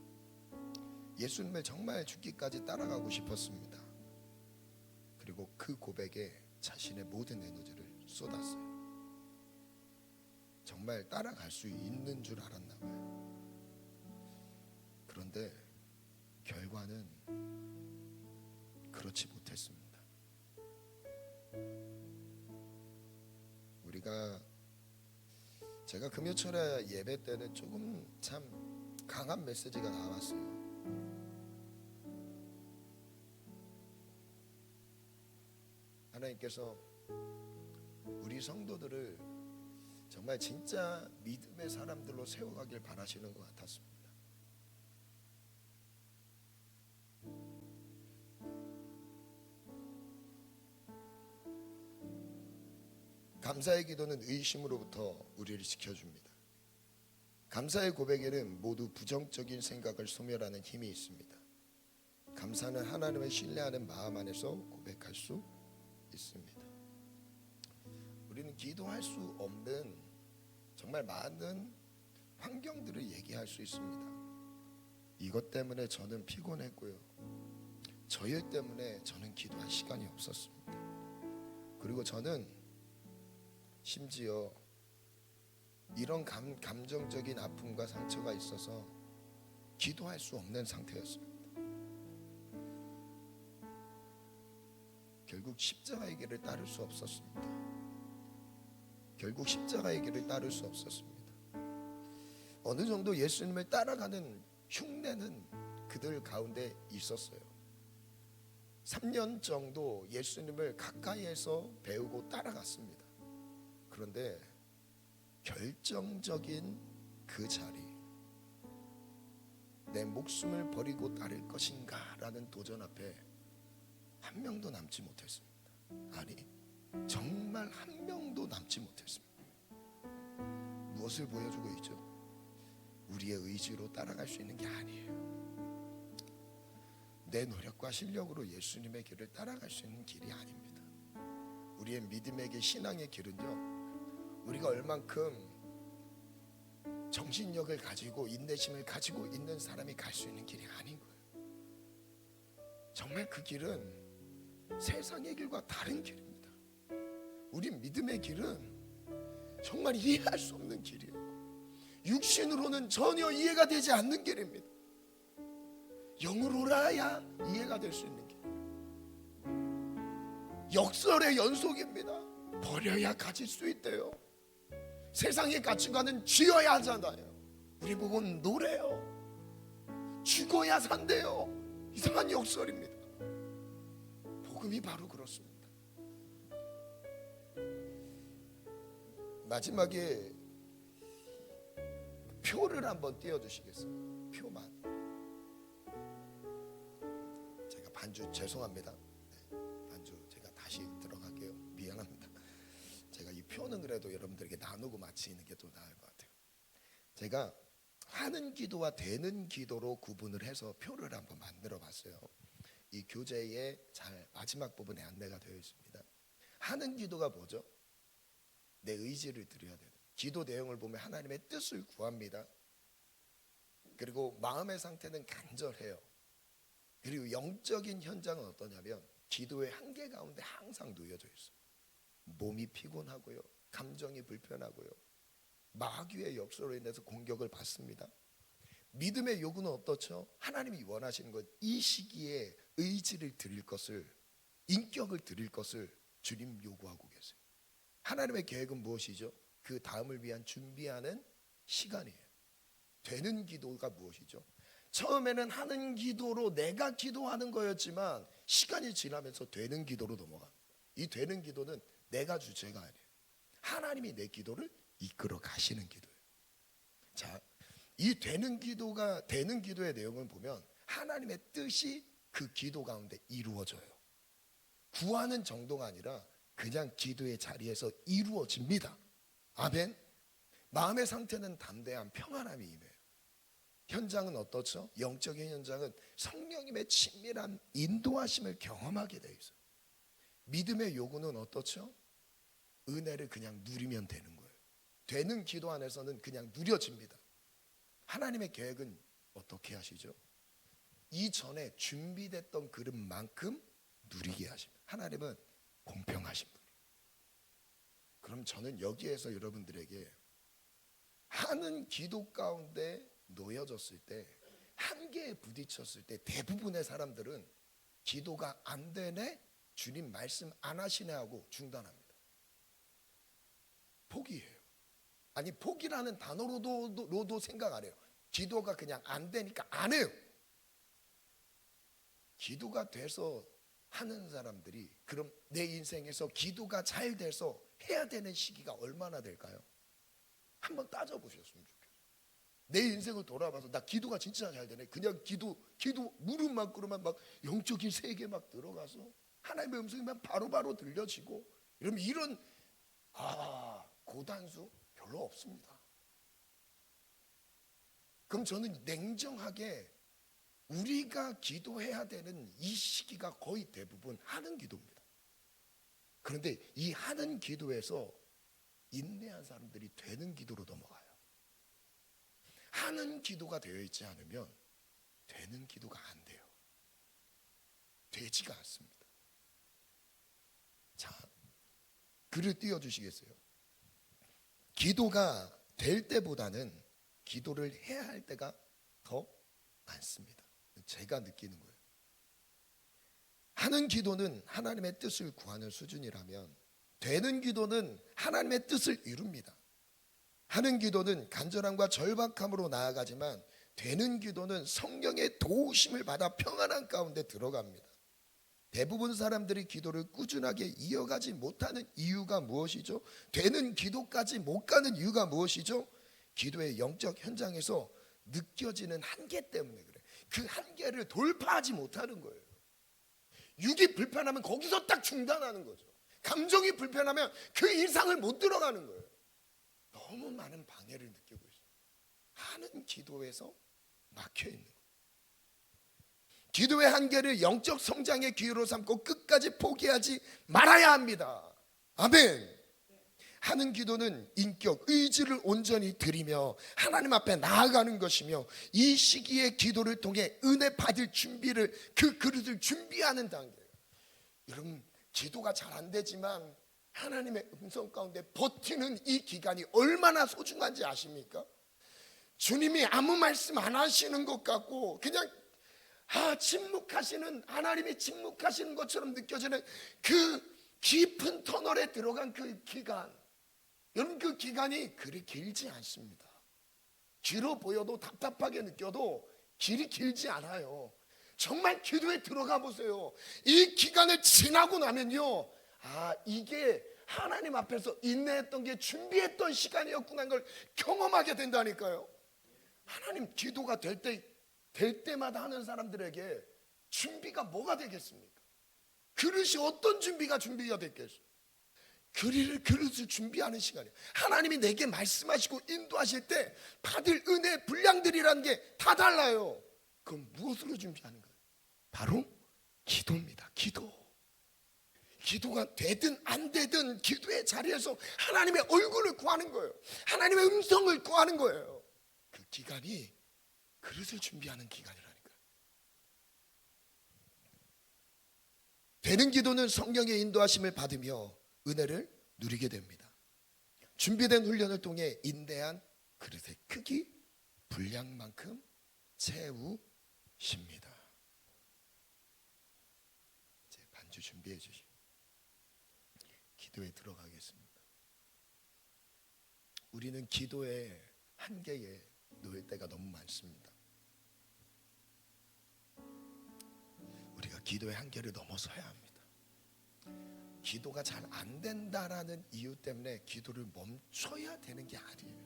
예수님을 정말 죽기까지 따라가고 싶었습니다. 그리고 그 고백에 자신의 모든 에너지를 쏟았어요. 정말 따라갈 수 있는 줄 알았나 봐요. 그런데 결과는 그렇지 못했습니다. 제가 금요철에 예배 때는 조금 참 강한 메시지가 나왔어요. 하나님께서 우리 성도들을 정말 진짜 믿음의 사람들로 세워가길 바라시는 것 같았습니다. 감사의 기도는 의심으로부터 우리를 지켜줍니다. 감사의 고백에는 모두 부정적인 생각을 소멸하는 힘이 있습니다. 감사는 하나님을 신뢰하는 마음 안에서 고백할 수 있습니다. 우리는 기도할 수 없는 정말 많은 환경들을 얘기할 수 있습니다. 이것 때문에 저는 피곤했고요, 저 일 때문에 저는 기도할 시간이 없었습니다. 그리고 저는 심지어 이런 감정적인 아픔과 상처가 있어서 기도할 수 없는 상태였습니다. 결국 십자가의 길을 따를 수 없었습니다. 결국 십자가의 길을 따를 수 없었습니다. 어느 정도 예수님을 따라가는 흉내는 그들 가운데 있었어요. 3년 정도 예수님을 가까이에서 배우고 따라갔습니다. 그런데 결정적인 그 자리, 내 목숨을 버리고 따를 것인가 라는 도전 앞에 한 명도 남지 못했습니다. 아니, 정말 한 명도 남지 못했습니다. 무엇을 보여주고 있죠? 우리의 의지로 따라갈 수 있는 게 아니에요. 내 노력과 실력으로 예수님의 길을 따라갈 수 있는 길이 아닙니다. 우리의 믿음의 길, 신앙의 길은요, 우리가 얼만큼 정신력을 가지고 인내심을 가지고 있는 사람이 갈 수 있는 길이 아닌 거예요. 정말 그 길은 세상의 길과 다른 길입니다. 우리 믿음의 길은 정말 이해할 수 없는 길이에요. 육신으로는 전혀 이해가 되지 않는 길입니다. 영으로라야 이해가 될 수 있는 길. 역설의 연속입니다. 버려야 가질 수 있대요. 세상의 가치관은 쥐어야 하잖아요. 우리 보고는 노래요. 죽어야 산대요. 이상한 역설입니다. 복음이 바로 그렇습니다. 마지막에 표를 한번 띄워주시겠어요? 표만. 제가 반주 죄송합니다. 네, 반주 제가 다시 들어갈게요. 미안합니다. 제가 이 표는 그래도 여러분들에게 나누고 마치는 게 더 나을 것 같아요. 제가 하는 기도와 되는 기도로 구분을 해서 표를 한번 만들어 봤어요. 이 교재의 잘 마지막 부분에 안내가 되어 있습니다. 하는 기도가 뭐죠? 내 의지를 드려야 되는 기도 내용을 보면 하나님의 뜻을 구합니다. 그리고 마음의 상태는 간절해요. 그리고 영적인 현장은 어떠냐면 기도의 한계 가운데 항상 놓여져 있어요. 몸이 피곤하고요, 감정이 불편하고요, 마귀의 역사로 인해서 공격을 받습니다. 믿음의 요구는 어떻죠? 하나님이 원하시는 것, 이 시기에 의지를 드릴 것을, 인격을 드릴 것을 주님 요구하고 계세요. 하나님의 계획은 무엇이죠? 그 다음을 위한 준비하는 시간이에요. 되는 기도가 무엇이죠? 처음에는 하는 기도로 내가 기도하는 거였지만 시간이 지나면서 되는 기도로 넘어갑니다. 이 되는 기도는 내가 주체가 아니에요. 하나님이 내 기도를 이끌어 가시는 기도예요. 자, 이 되는 기도의 내용을 보면 하나님의 뜻이 그 기도 가운데 이루어져요. 구하는 정도가 아니라 그냥 기도의 자리에서 이루어집니다. 아멘. 마음의 상태는 담대함, 평안함이 임해요. 현장은 어떻죠? 영적인 현장은 성령님의 친밀한 인도하심을 경험하게 돼 있어요. 믿음의 요구는 어떻죠? 은혜를 그냥 누리면 되는 거예요. 되는 기도 안에서는 그냥 누려집니다. 하나님의 계획은 어떻게 하시죠? 이전에 준비됐던 그릇만큼 누리게 하십니다. 하나님은 공평하신 분이에요. 그럼 저는 여기에서 여러분들에게 하는 기도 가운데 놓여졌을 때, 한계에 부딪혔을 때 대부분의 사람들은 기도가 안 되네, 주님 말씀 안 하시네 하고 중단합니다. 포기해요. 아니, 포기라는 단어로도 생각 안 해요. 기도가 그냥 안 되니까 안 해요. 기도가 돼서 하는 사람들이 그럼 내 인생에서 기도가 잘 돼서 해야 되는 시기가 얼마나 될까요? 한번 따져보셨으면 좋겠어요. 내 인생을 돌아봐서 나 기도가 진짜 잘 되네. 그냥 기도 무릎만 꿇으면 막 영적인 세계 막 들어가서 하나님의 음성이만 바로바로 들려지고 이러면 이런 고단수 별로 없습니다. 그럼 저는 냉정하게 우리가 기도해야 되는 이 시기가 거의 대부분 하는 기도입니다. 그런데 이 하는 기도에서 인내한 사람들이 되는 기도로 넘어가요. 하는 기도가 되어 있지 않으면 되는 기도가 안 돼요. 되지가 않습니다. 자, 글을 띄워주시겠어요? 기도가 될 때보다는 기도를 해야 할 때가 더 많습니다. 제가 느끼는 거예요. 하는 기도는 하나님의 뜻을 구하는 수준이라면 되는 기도는 하나님의 뜻을 이룹니다. 하는 기도는 간절함과 절박함으로 나아가지만 되는 기도는 성령의 도우심을 받아 평안한 가운데 들어갑니다. 대부분 사람들이 기도를 꾸준하게 이어가지 못하는 이유가 무엇이죠? 되는 기도까지 못 가는 이유가 무엇이죠? 기도의 영적 현장에서 느껴지는 한계 때문에 그래. 그 한계를 돌파하지 못하는 거예요. 육이 불편하면 거기서 딱 중단하는 거죠. 감정이 불편하면 그 이상을 못 들어가는 거예요. 너무 많은 방해를 느끼고 있어요. 하는 기도에서 막혀 있는 거예요. 기도의 한계를 영적 성장의 기회로 삼고 끝까지 포기하지 말아야 합니다. 아멘. 하는 기도는 인격, 의지를 온전히 드리며 하나님 앞에 나아가는 것이며 이 시기에 기도를 통해 은혜 받을 준비를, 그 그릇을 준비하는 단계예요. 여러분, 기도가 잘 안 되지만 하나님의 음성 가운데 버티는 이 기간이 얼마나 소중한지 아십니까? 주님이 아무 말씀 안 하시는 것 같고 그냥 침묵하시는, 하나님이 침묵하시는 것처럼 느껴지는 그 깊은 터널에 들어간 그 기간, 여러분, 그 기간이 그리 길지 않습니다. 길어 보여도, 답답하게 느껴도 길이 길지 않아요. 정말 기도에 들어가 보세요. 이 기간을 지나고 나면요, 이게 하나님 앞에서 인내했던 게 준비했던 시간이었구나 하는 걸 경험하게 된다니까요. 하나님, 기도가 될 때마다 하는 사람들에게 준비가 뭐가 되겠습니까? 그릇이 어떤 준비가 됐겠어요? 그릇을 준비하는 시간이에요. 하나님이 내게 말씀하시고 인도하실 때 받을 은혜 분량들이라는 게 다 달라요. 그럼 무엇으로 준비하는 거예요? 바로 기도입니다. 기도가 되든 안 되든 기도의 자리에서 하나님의 얼굴을 구하는 거예요. 하나님의 음성을 구하는 거예요. 그 기간이 그릇을 준비하는 기간이라니까요. 되는 기도는 성령의 인도하심을 받으며 은혜를 누리게 됩니다. 준비된 훈련을 통해 인내한 그릇의 크기, 분량만큼 채우십니다. 이제 반주 준비해 주시고 기도에 들어가겠습니다. 우리는 기도의 한계에 놓일 때가 너무 많습니다. 우리가 기도의 한계를 넘어서야 합니다. 기도가 잘 안 된다라는 이유 때문에 기도를 멈춰야 되는 게 아니에요.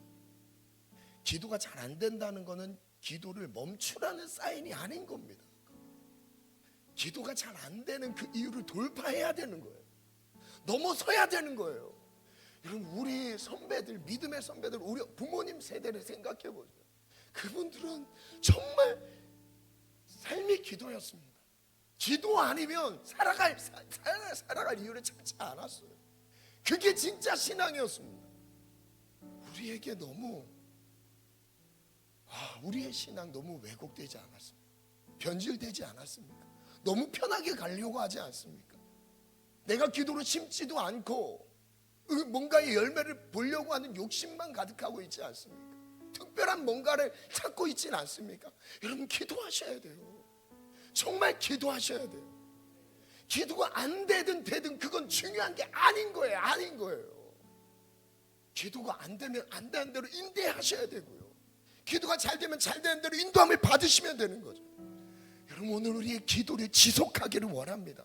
기도가 잘 안 된다는 것은 기도를 멈추라는 사인이 아닌 겁니다. 기도가 잘 안 되는 그 이유를 돌파해야 되는 거예요. 넘어서야 되는 거예요. 여러분, 우리 선배들, 믿음의 선배들, 우리 부모님 세대를 생각해 보세요. 그분들은 정말 삶이 기도였습니다. 기도 아니면 살아갈 이유를 찾지 않았어요. 그게 진짜 신앙이었습니다. 우리에게 너무 우리의 신앙 너무 왜곡되지 않았습니까? 변질되지 않았습니까? 너무 편하게 가려고 하지 않습니까? 내가 기도를 심지도 않고 뭔가의 열매를 보려고 하는 욕심만 가득하고 있지 않습니까? 특별한 뭔가를 찾고 있지는 않습니까? 여러분, 기도하셔야 돼요. 정말 기도하셔야 돼요. 기도가 안 되든 그건 중요한 게 아닌 거예요. 기도가 안 되면 안 되는 대로 인내하셔야 되고요. 기도가 잘 되면 잘 되는 대로 인도함을 받으시면 되는 거죠. 여러분, 오늘 우리의 기도를 지속하기를 원합니다.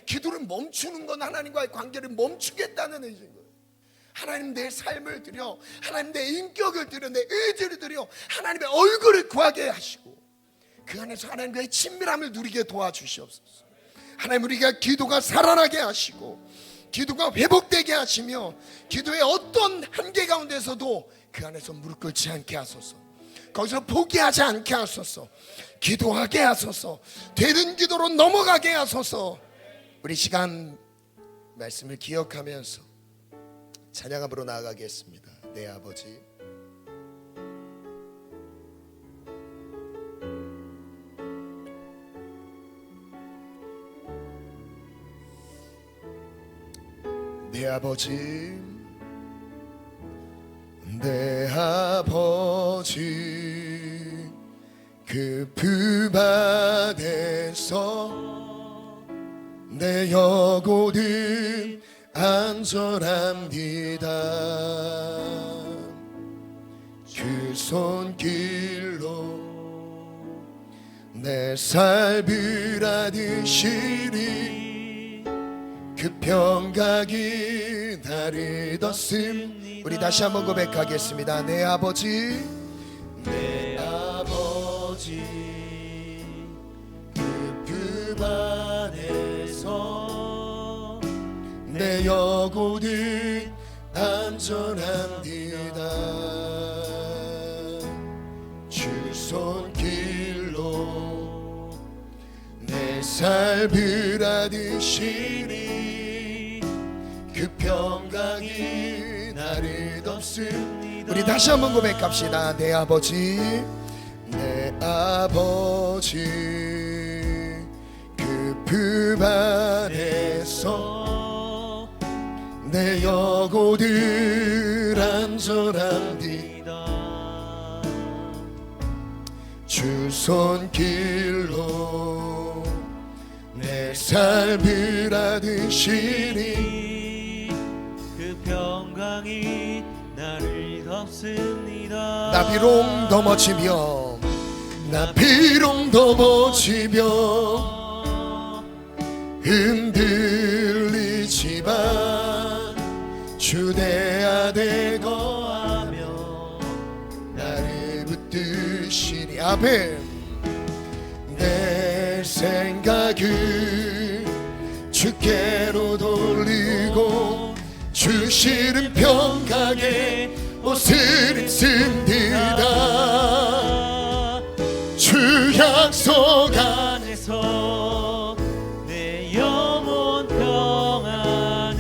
기도를 멈추는 건 하나님과의 관계를 멈추겠다는 의지인 거예요. 하나님, 내 삶을 드려, 하나님 내 인격을 드려, 내 의지를 드려 하나님의 얼굴을 구하게 하시고 그 안에서 하나님과의 친밀함을 누리게 도와주시옵소서. 하나님, 우리가 기도가 살아나게 하시고 기도가 회복되게 하시며 기도의 어떤 한계 가운데서도 그 안에서 무릎 꿇지 않게 하소서. 거기서 포기하지 않게 하소서. 기도하게 하소서. 되는 기도로 넘어가게 하소서. 우리 시간 말씀을 기억하면서 찬양함으로 나아가겠습니다. 내 아버지, 내 아버지, 내 아버지 그 품 안에서 내 영혼은 안전합니다. 그 손길로 내 삶을 안으시니 그 평강이 나를 덮습니다. 우리 다시 한번 고백하겠습니다. 내 아버지 내 아버지 그 품 안에서 내 영혼은 안전합니다. 주 손길로 내 삶을 안으시니 그 평강이 나를 덮습니다. 우리 다시 한번 고백합시다. 내 아버지 내 아버지 그 품 안에서 내 영혼을 안전합니다. 주 손길로 내 삶을 안으시니 그 평강이 나를 덮습니다. 나 비록 넘어지며 나 비록 넘어지며 흔들리지만 주 내 안에 거하며 나를 붙드시니 아멘. 내 생각을 주께로 돌리고 주시는 평강에 옷을 입습니다. 주 약속 안에서 내 영혼 평안에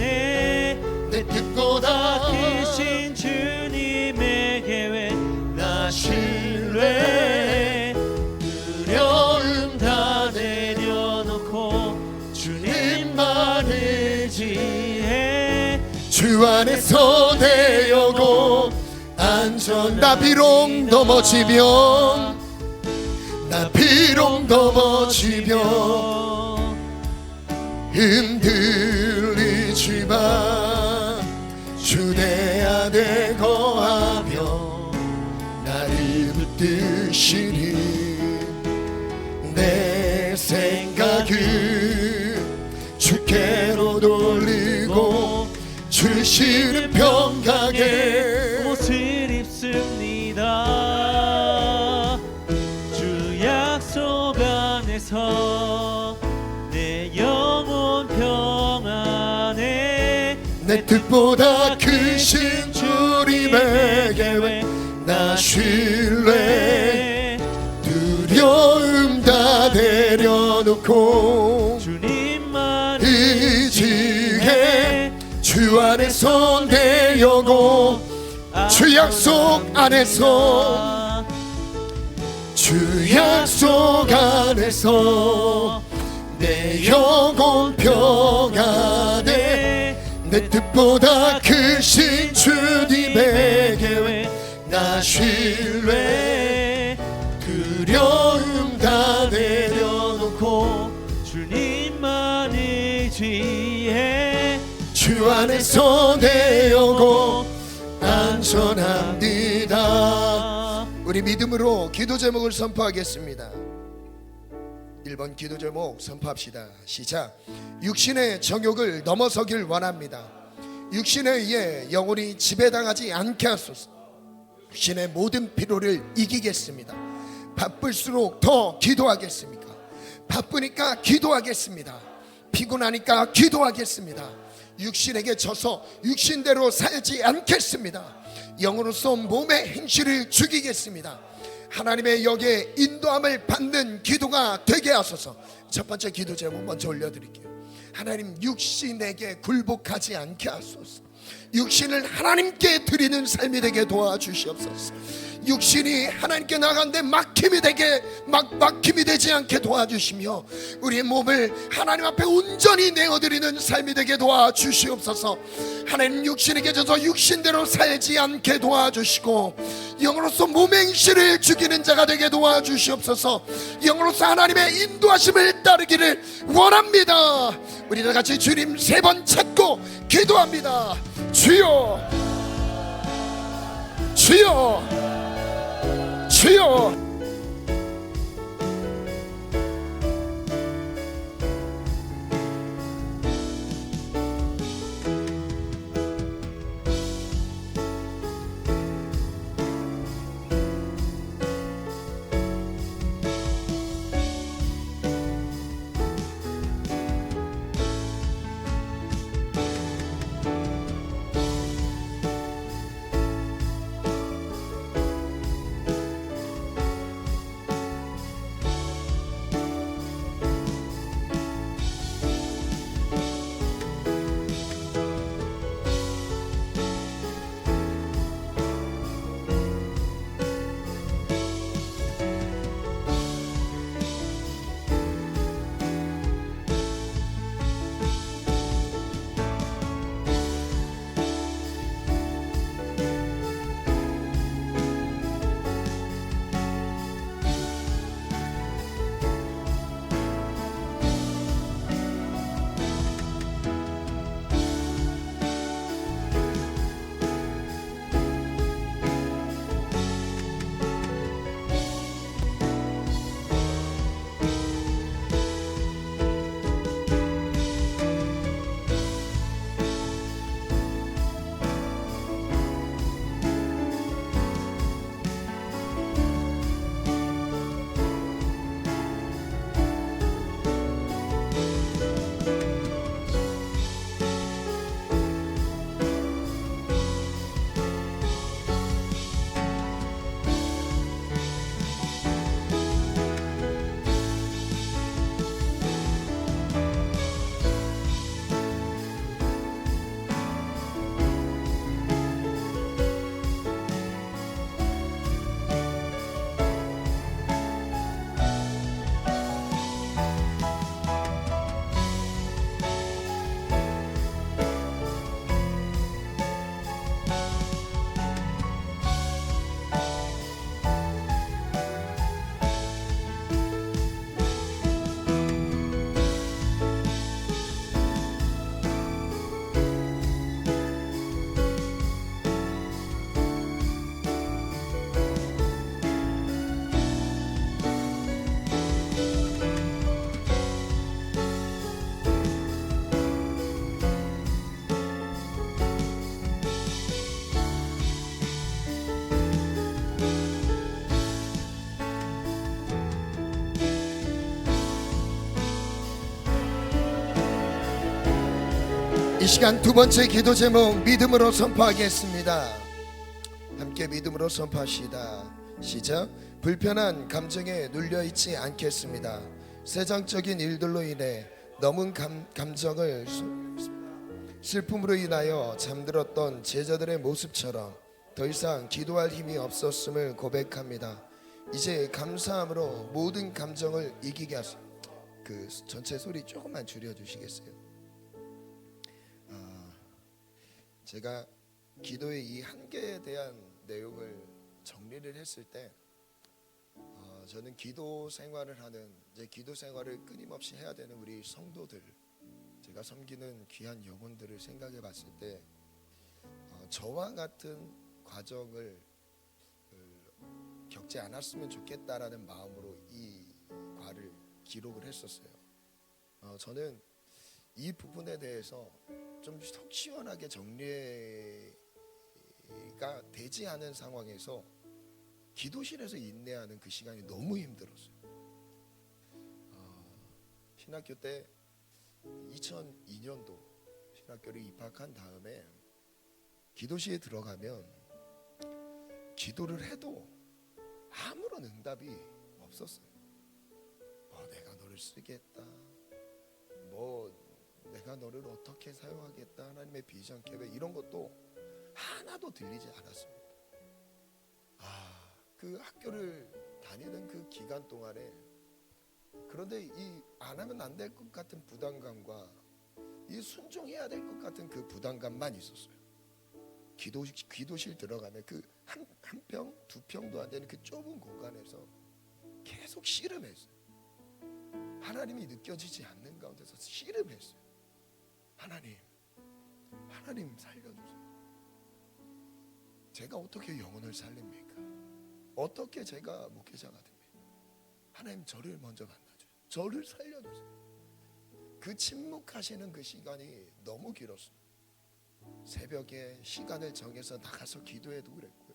내 뜻보다 크신 주님의 계획 나 신뢰 두려움 다 내려놓고 주님만 의지해 주 안에서 내 영혼 안전. 나 비록 넘어지면 나 비록 넘어지면 흔들리지만 주 내 안에 거하며 나를 붙드시니 내 생각을 주께로 돌리고 주시는 평강에 옷을 입습니다. 주 약속 안에서 내 영혼 평안에 내 뜻보다 크신 주님의 계획 나 신뢰 두려움 다 내려놓고 주님만 의지해 주 안에서 내 영혼 주 약속 안에서 주 약속 안에서 내 영혼 평안에 내 뜻보다 크신 주님의 계획 나 신뢰 두려움 다 내려놓고 주님만 의지해 주 안에서 내 영혼 안전합니다. 우리 믿음으로 기도 제목을 선포하겠습니다. 1번 기도 제목 선포합시다. 시작. 육신의 정욕을 넘어서길 원합니다. 육신에 의해 영혼이 지배당하지 않게 하소서. 육신의 모든 피로를 이기겠습니다. 바쁠수록 더 기도하겠습니다. 바쁘니까 기도하겠습니다. 피곤하니까 기도하겠습니다. 육신에게 져서 육신대로 살지 않겠습니다. 영으로서 몸의 행실을 죽이겠습니다. 하나님의 영에 인도함을 받는 기도가 되게 하소서. 첫 번째 기도 제목 먼저 올려드릴게요. 하나님 육신에게 굴복하지 않게 하소서. 육신을 하나님께 드리는 삶이 되게 도와주시옵소서. 육신이 하나님께 나가는데 막힘이 되지 않게 도와주시며, 우리의 몸을 하나님 앞에 온전히 내어드리는 삶이 되게 도와주시옵소서. 하나님, 육신에 계셔서 육신대로 살지 않게 도와주시고, 영으로서 몸의 행실을 죽이는 자가 되게 도와주시옵소서. 영으로서 하나님의 인도하심을 따르기를 원합니다. 우리 다 같이 주님 3번 찾고 기도합니다. 주여, 주여, 주여. 이 시간 2번째 기도 제목, 믿음으로 선포하겠습니다. 함께 믿음으로 선포하시다. 시작. 불편한 감정에 눌려있지 않겠습니다. 세상적인 일들로 인해 넘은 감정을 슬픔으로 인하여 잠들었던 제자들의 모습처럼 더 이상 기도할 힘이 없었음을 고백합니다. 이제 감사함으로 모든 감정을 이기게 하소서. 그 전체 소리 조금만 줄여주시겠어요? 제가 기도의 이 한계에 대한 내용을 정리를 했을 때 저는 기도 생활을 하는, 이제 기도 생활을 끊임없이 해야 되는 우리 성도들, 제가 섬기는 귀한 영혼들을 생각해 봤을 때 저와 같은 과정을 겪지 않았으면 좋겠다라는 마음으로 이 과를 기록을 했었어요. 저는 이 부분에 대해서 좀 속 시원하게 정리가 되지 않은 상황에서 기도실에서 인내하는 그 시간이 너무 힘들었어요. 신학교 때 2002년도 신학교를 입학한 다음에 기도실에 들어가면 기도를 해도 아무런 응답이 없었어요. 내가 너를 쓰겠다, 내가 내가 너를 어떻게 사용하겠다, 하나님의 비전 계획 이런 것도 하나도 들리지 않았습니다. 그 학교를 다니는 그 기간 동안에, 그런데 이 안 하면 안 될 것 같은 부담감과 이 순종해야 될 것 같은 그 부담감만 있었어요. 기도실 들어가면 그 한 평, 두 평도 안 되는 그 좁은 공간에서 계속 씨름했어요. 하나님이 느껴지지 않는 가운데서 씨름했어요. 하나님 살려주세요. 제가 어떻게 영혼을 살립니까? 어떻게 제가 목회자가 됩니까? 하나님 저를 먼저 만나줘요. 저를 살려주세요. 그 침묵하시는 그 시간이 너무 길었어요. 새벽에 시간을 정해서 나가서 기도해도 그랬고요.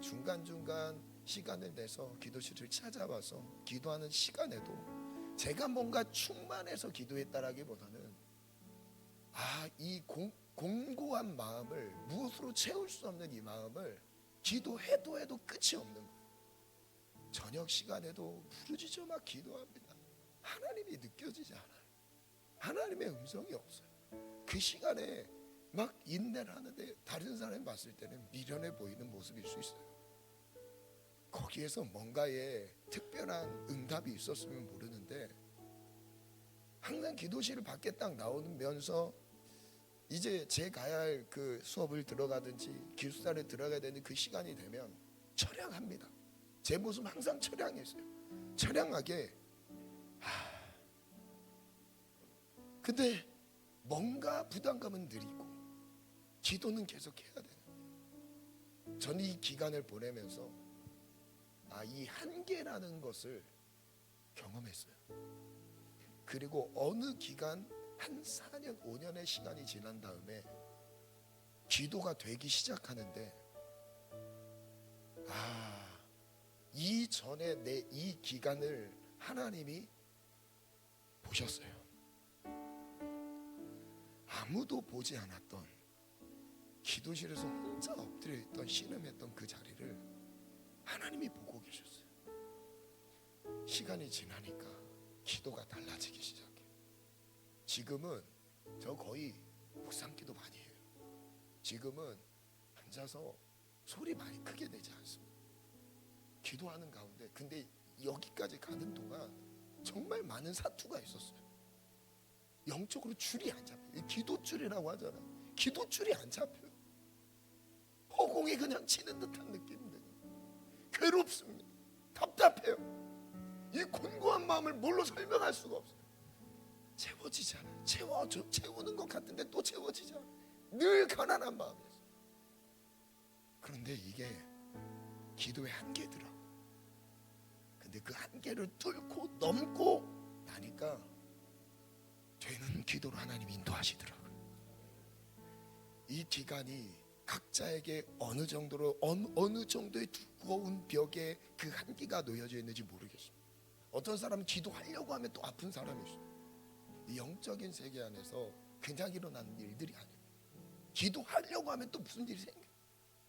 중간중간 시간을 내서 기도실을 찾아와서 기도하는 시간에도 제가 뭔가 충만해서 기도했다라기보다는 이 공고한 마음을, 무엇으로 채울 수 없는 이 마음을 기도해도 해도 끝이 없는 거예요. 저녁 시간에도 부르짖어 막 기도합니다. 하나님이 느껴지지 않아요. 하나님의 음성이 없어요. 그 시간에 막 인내를 하는데 다른 사람이 봤을 때는 미련해 보이는 모습일 수 있어요. 거기에서 뭔가의 특별한 응답이 있었으면 모르는데, 항상 기도실을 밖에 딱 나오면서 이제 제 가야 할 그 수업을 들어가든지 기숙사를 들어가야 되는 그 시간이 되면 처량합니다. 제 모습 항상 처량했어요. 처량하게. 근데 뭔가 부담감은 느리고 기도는 계속 해야 되는 거예요. 저는 이 기간을 보내면서 이 한계라는 것을 경험했어요. 그리고 어느 기간 한 4년 5년의 시간이 지난 다음에 기도가 되기 시작하는데, 이전에 내 이 기간을 하나님이 보셨어요. 아무도 보지 않았던 기도실에서 혼자 엎드려 있던 신음했던 그 자리를 하나님이 보고 계셨어요. 시간이 지나니까 기도가 달라지기 시작해요. 지금은 저 거의 묵상기도 많이 해요. 지금은 앉아서 소리 많이 크게 내지 않습니다. 기도하는 가운데, 근데 여기까지 가는 동안 정말 많은 사투가 있었어요. 영적으로 줄이 안 잡혀요. 기도줄이라고 하잖아요. 기도줄이 안 잡혀요. 허공에 그냥 치는 듯한 느낌인데 괴롭습니다. 답답해요. 이 곤고한 마음을 뭘로 설명할 수가 없어요. 채워지지 않아요. 채우는 것 같은데 또 채워지지 않아요. 늘 가난한 마음이었어요. 그런데 이게 기도의 한계더라고요. 근데 그 한계를 뚫고 넘고 나니까 되는 기도로 하나님 인도하시더라고요. 이 기간이 각자에게 어느 정도로 어느 정도의 두꺼운 벽에 그 한계가 놓여져 있는지 모르겠어요. 어떤 사람은 기도하려고 하면 또 아픈 사람이 있어요. 이 영적인 세계 안에서 그냥 일어나는 일들이 아니에요. 기도하려고 하면 또 무슨 일이 생겨요.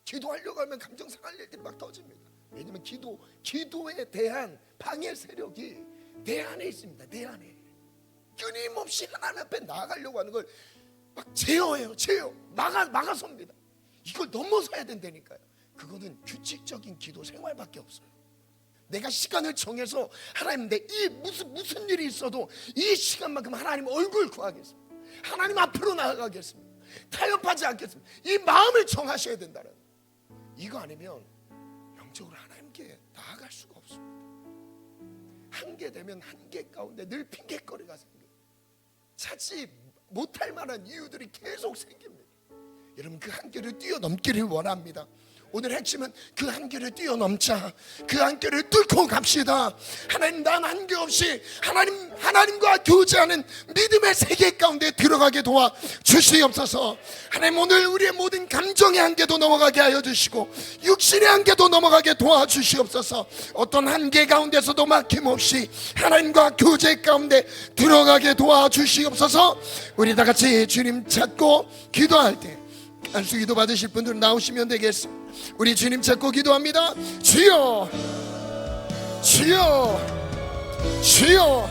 기도하려고 하면 감정 상할 일들이 막 터집니다. 왜냐하면 기도에 대한 방해 세력이 내 안에 있습니다. 내 안에 끊임없이 하나님 앞에 나아가려고 하는 걸 막 제어해요. 막아섭니다. 이걸 넘어서야 된다니까요. 그거는 규칙적인 기도 생활밖에 없어요. 내가 시간을 정해서 하나님, 내 이 무슨 일이 있어도 이 시간만큼 하나님 얼굴 구하겠습니다. 하나님 앞으로 나아가겠습니다. 타협하지 않겠습니다. 이 마음을 정하셔야 된다는, 이거 아니면 영적으로 하나님께 나아갈 수가 없습니다. 한계 되면 한계 가운데 늘 핑계거리가 생겨요. 찾지 못할 만한 이유들이 계속 생깁니다. 여러분, 그 한계를 뛰어넘기를 원합니다. 오늘 핵심은 그 한계를 뛰어넘자. 그 한계를 뚫고 갑시다. 하나님, 난 한계 없이 하나님과 교제하는 믿음의 세계 가운데 들어가게 도와 주시옵소서. 하나님, 오늘 우리의 모든 감정의 한계도 넘어가게 하여 주시고 육신의 한계도 넘어가게 도와주시옵소서. 어떤 한계 가운데서도 막힘없이 하나님과 교제 가운데 들어가게 도와주시옵소서. 우리 다 같이 주님 찾고 기도할 때 간수 기도 받으실 분들 나오시면 되겠습니다. 우리 주님 찾고 기도합니다. 주여, 주여, 주여.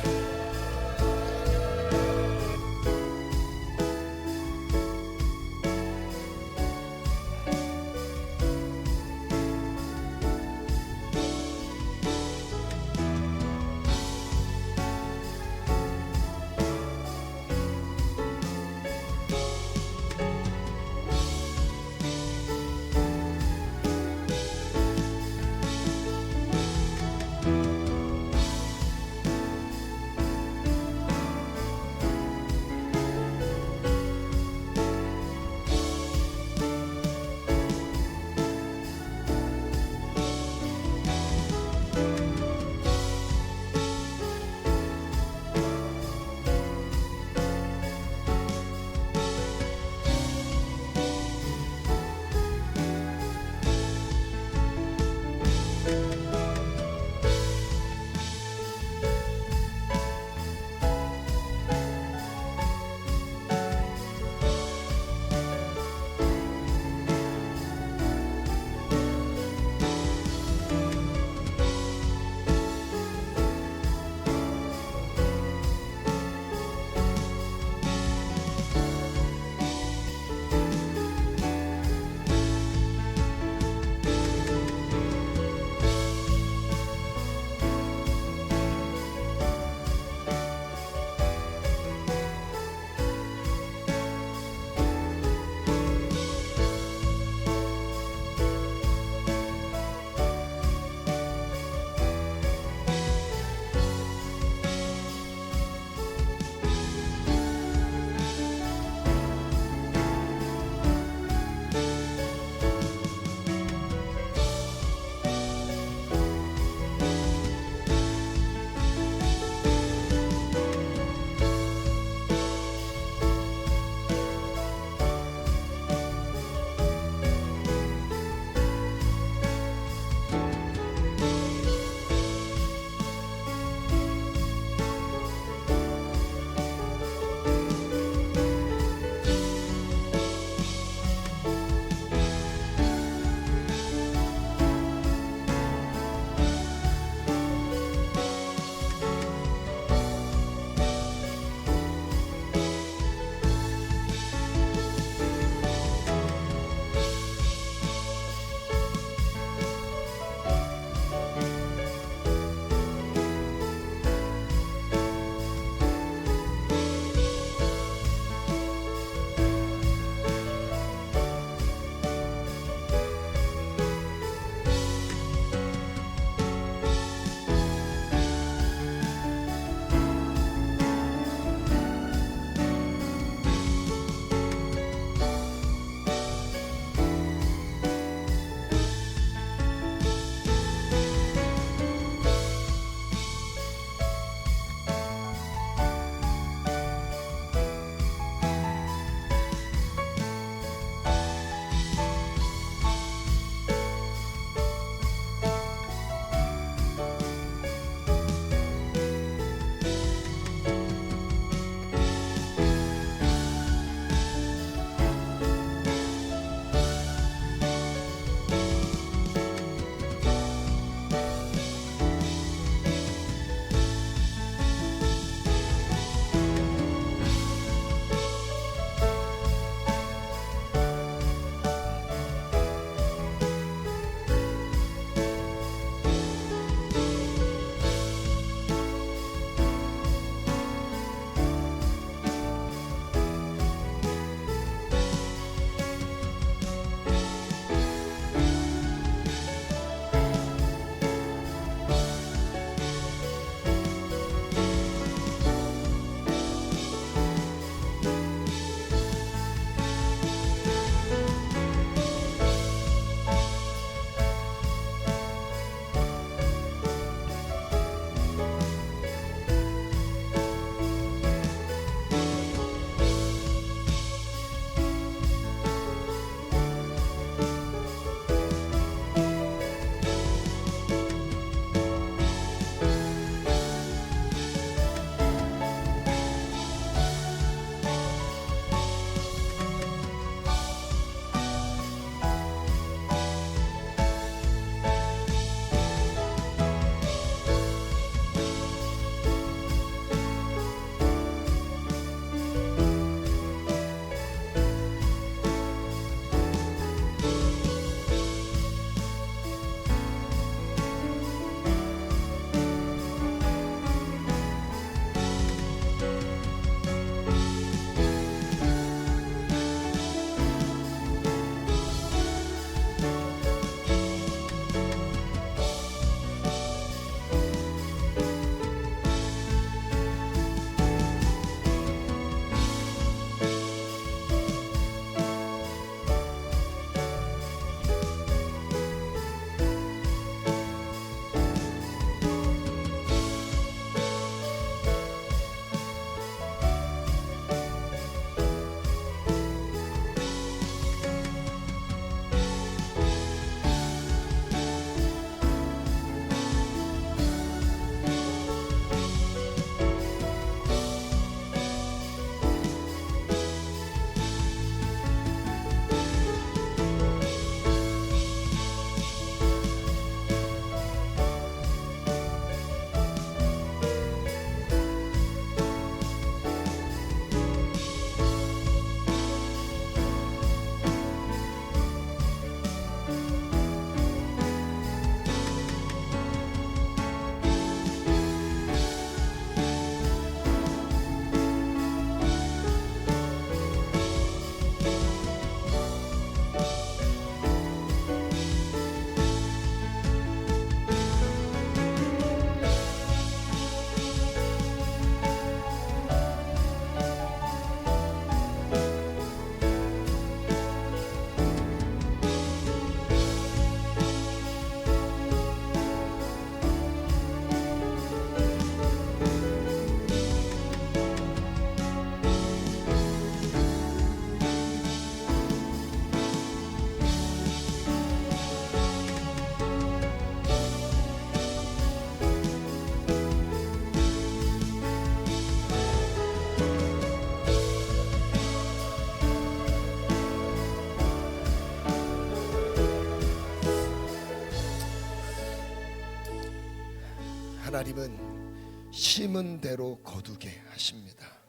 하나님은 심은 대로 거두게 하십니다.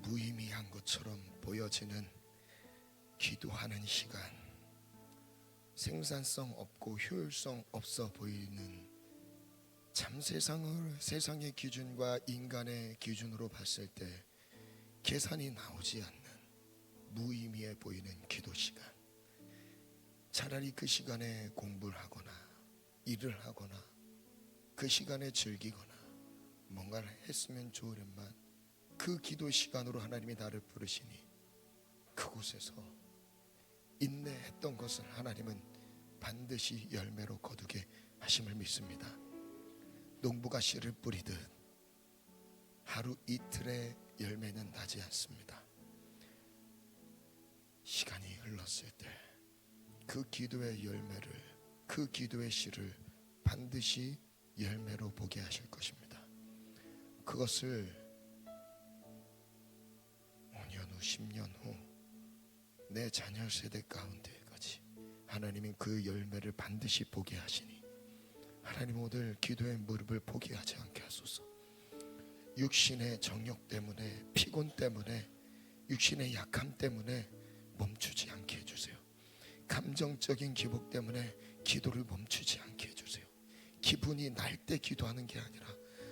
무의미한 것처럼 보여지는 기도하는 시간, 생산성 없고 효율성 없어 보이는, 참 세상의 기준과 인간의 기준으로 봤을 때 계산이 나오지 않는 무의미해 보이는 기도 시간, 차라리 그 시간에 공부를 하거나 일을 하거나 그 시간에 즐기거나 뭔가를 했으면 좋으련만 그 기도 시간으로 하나님이 나를 부르시니 그곳에서 인내했던 것을 하나님은 반드시 열매로 거두게 하심을 믿습니다. 농부가 씨를 뿌리듯 하루 이틀의 열매는 나지 않습니다. 시간이 흘렀을 때 그 기도의 열매를, 그 기도의 씨를 반드시 열매로 보게 하실 것입니다. 그것을 5년 후, 10년 후 내 자녀 세대 가운데까지 하나님은 그 열매를 반드시 보게 하시니 하나님 오늘 기도의 무릎을 포기하지 않게 하소서. 육신의 정욕 때문에, 피곤 때문에, 육신의 약함 때문에 멈추지 않게 해주세요. 감정적인 기복 때문에 기도를 멈추지 않게 해주세요. 기분이 날 때 기도하는 게 아니라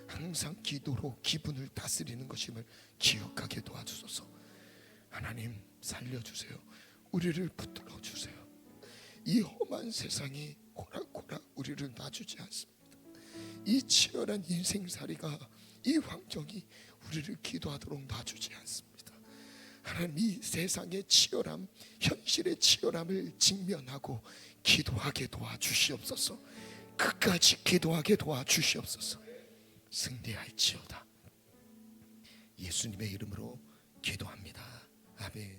항상 기도로 기분을 다스리는 것임을 기억하게 도와주소서. 하나님 살려주세요. 우리를 붙들어 주세요. 이 험한 세상이 호락호락 우리를 놔주지 않습니다. 이 치열한 인생살이가, 이 환경이 우리를 기도하도록 놔주지 않습니다. 하나님 이 세상의 치열함, 현실의 치열함을 직면하고 기도하게 도와주시옵소서. 끝까지 기도하게 도와주시옵소서. 승리할지어다. 예수님의 이름으로 기도합니다. 아멘.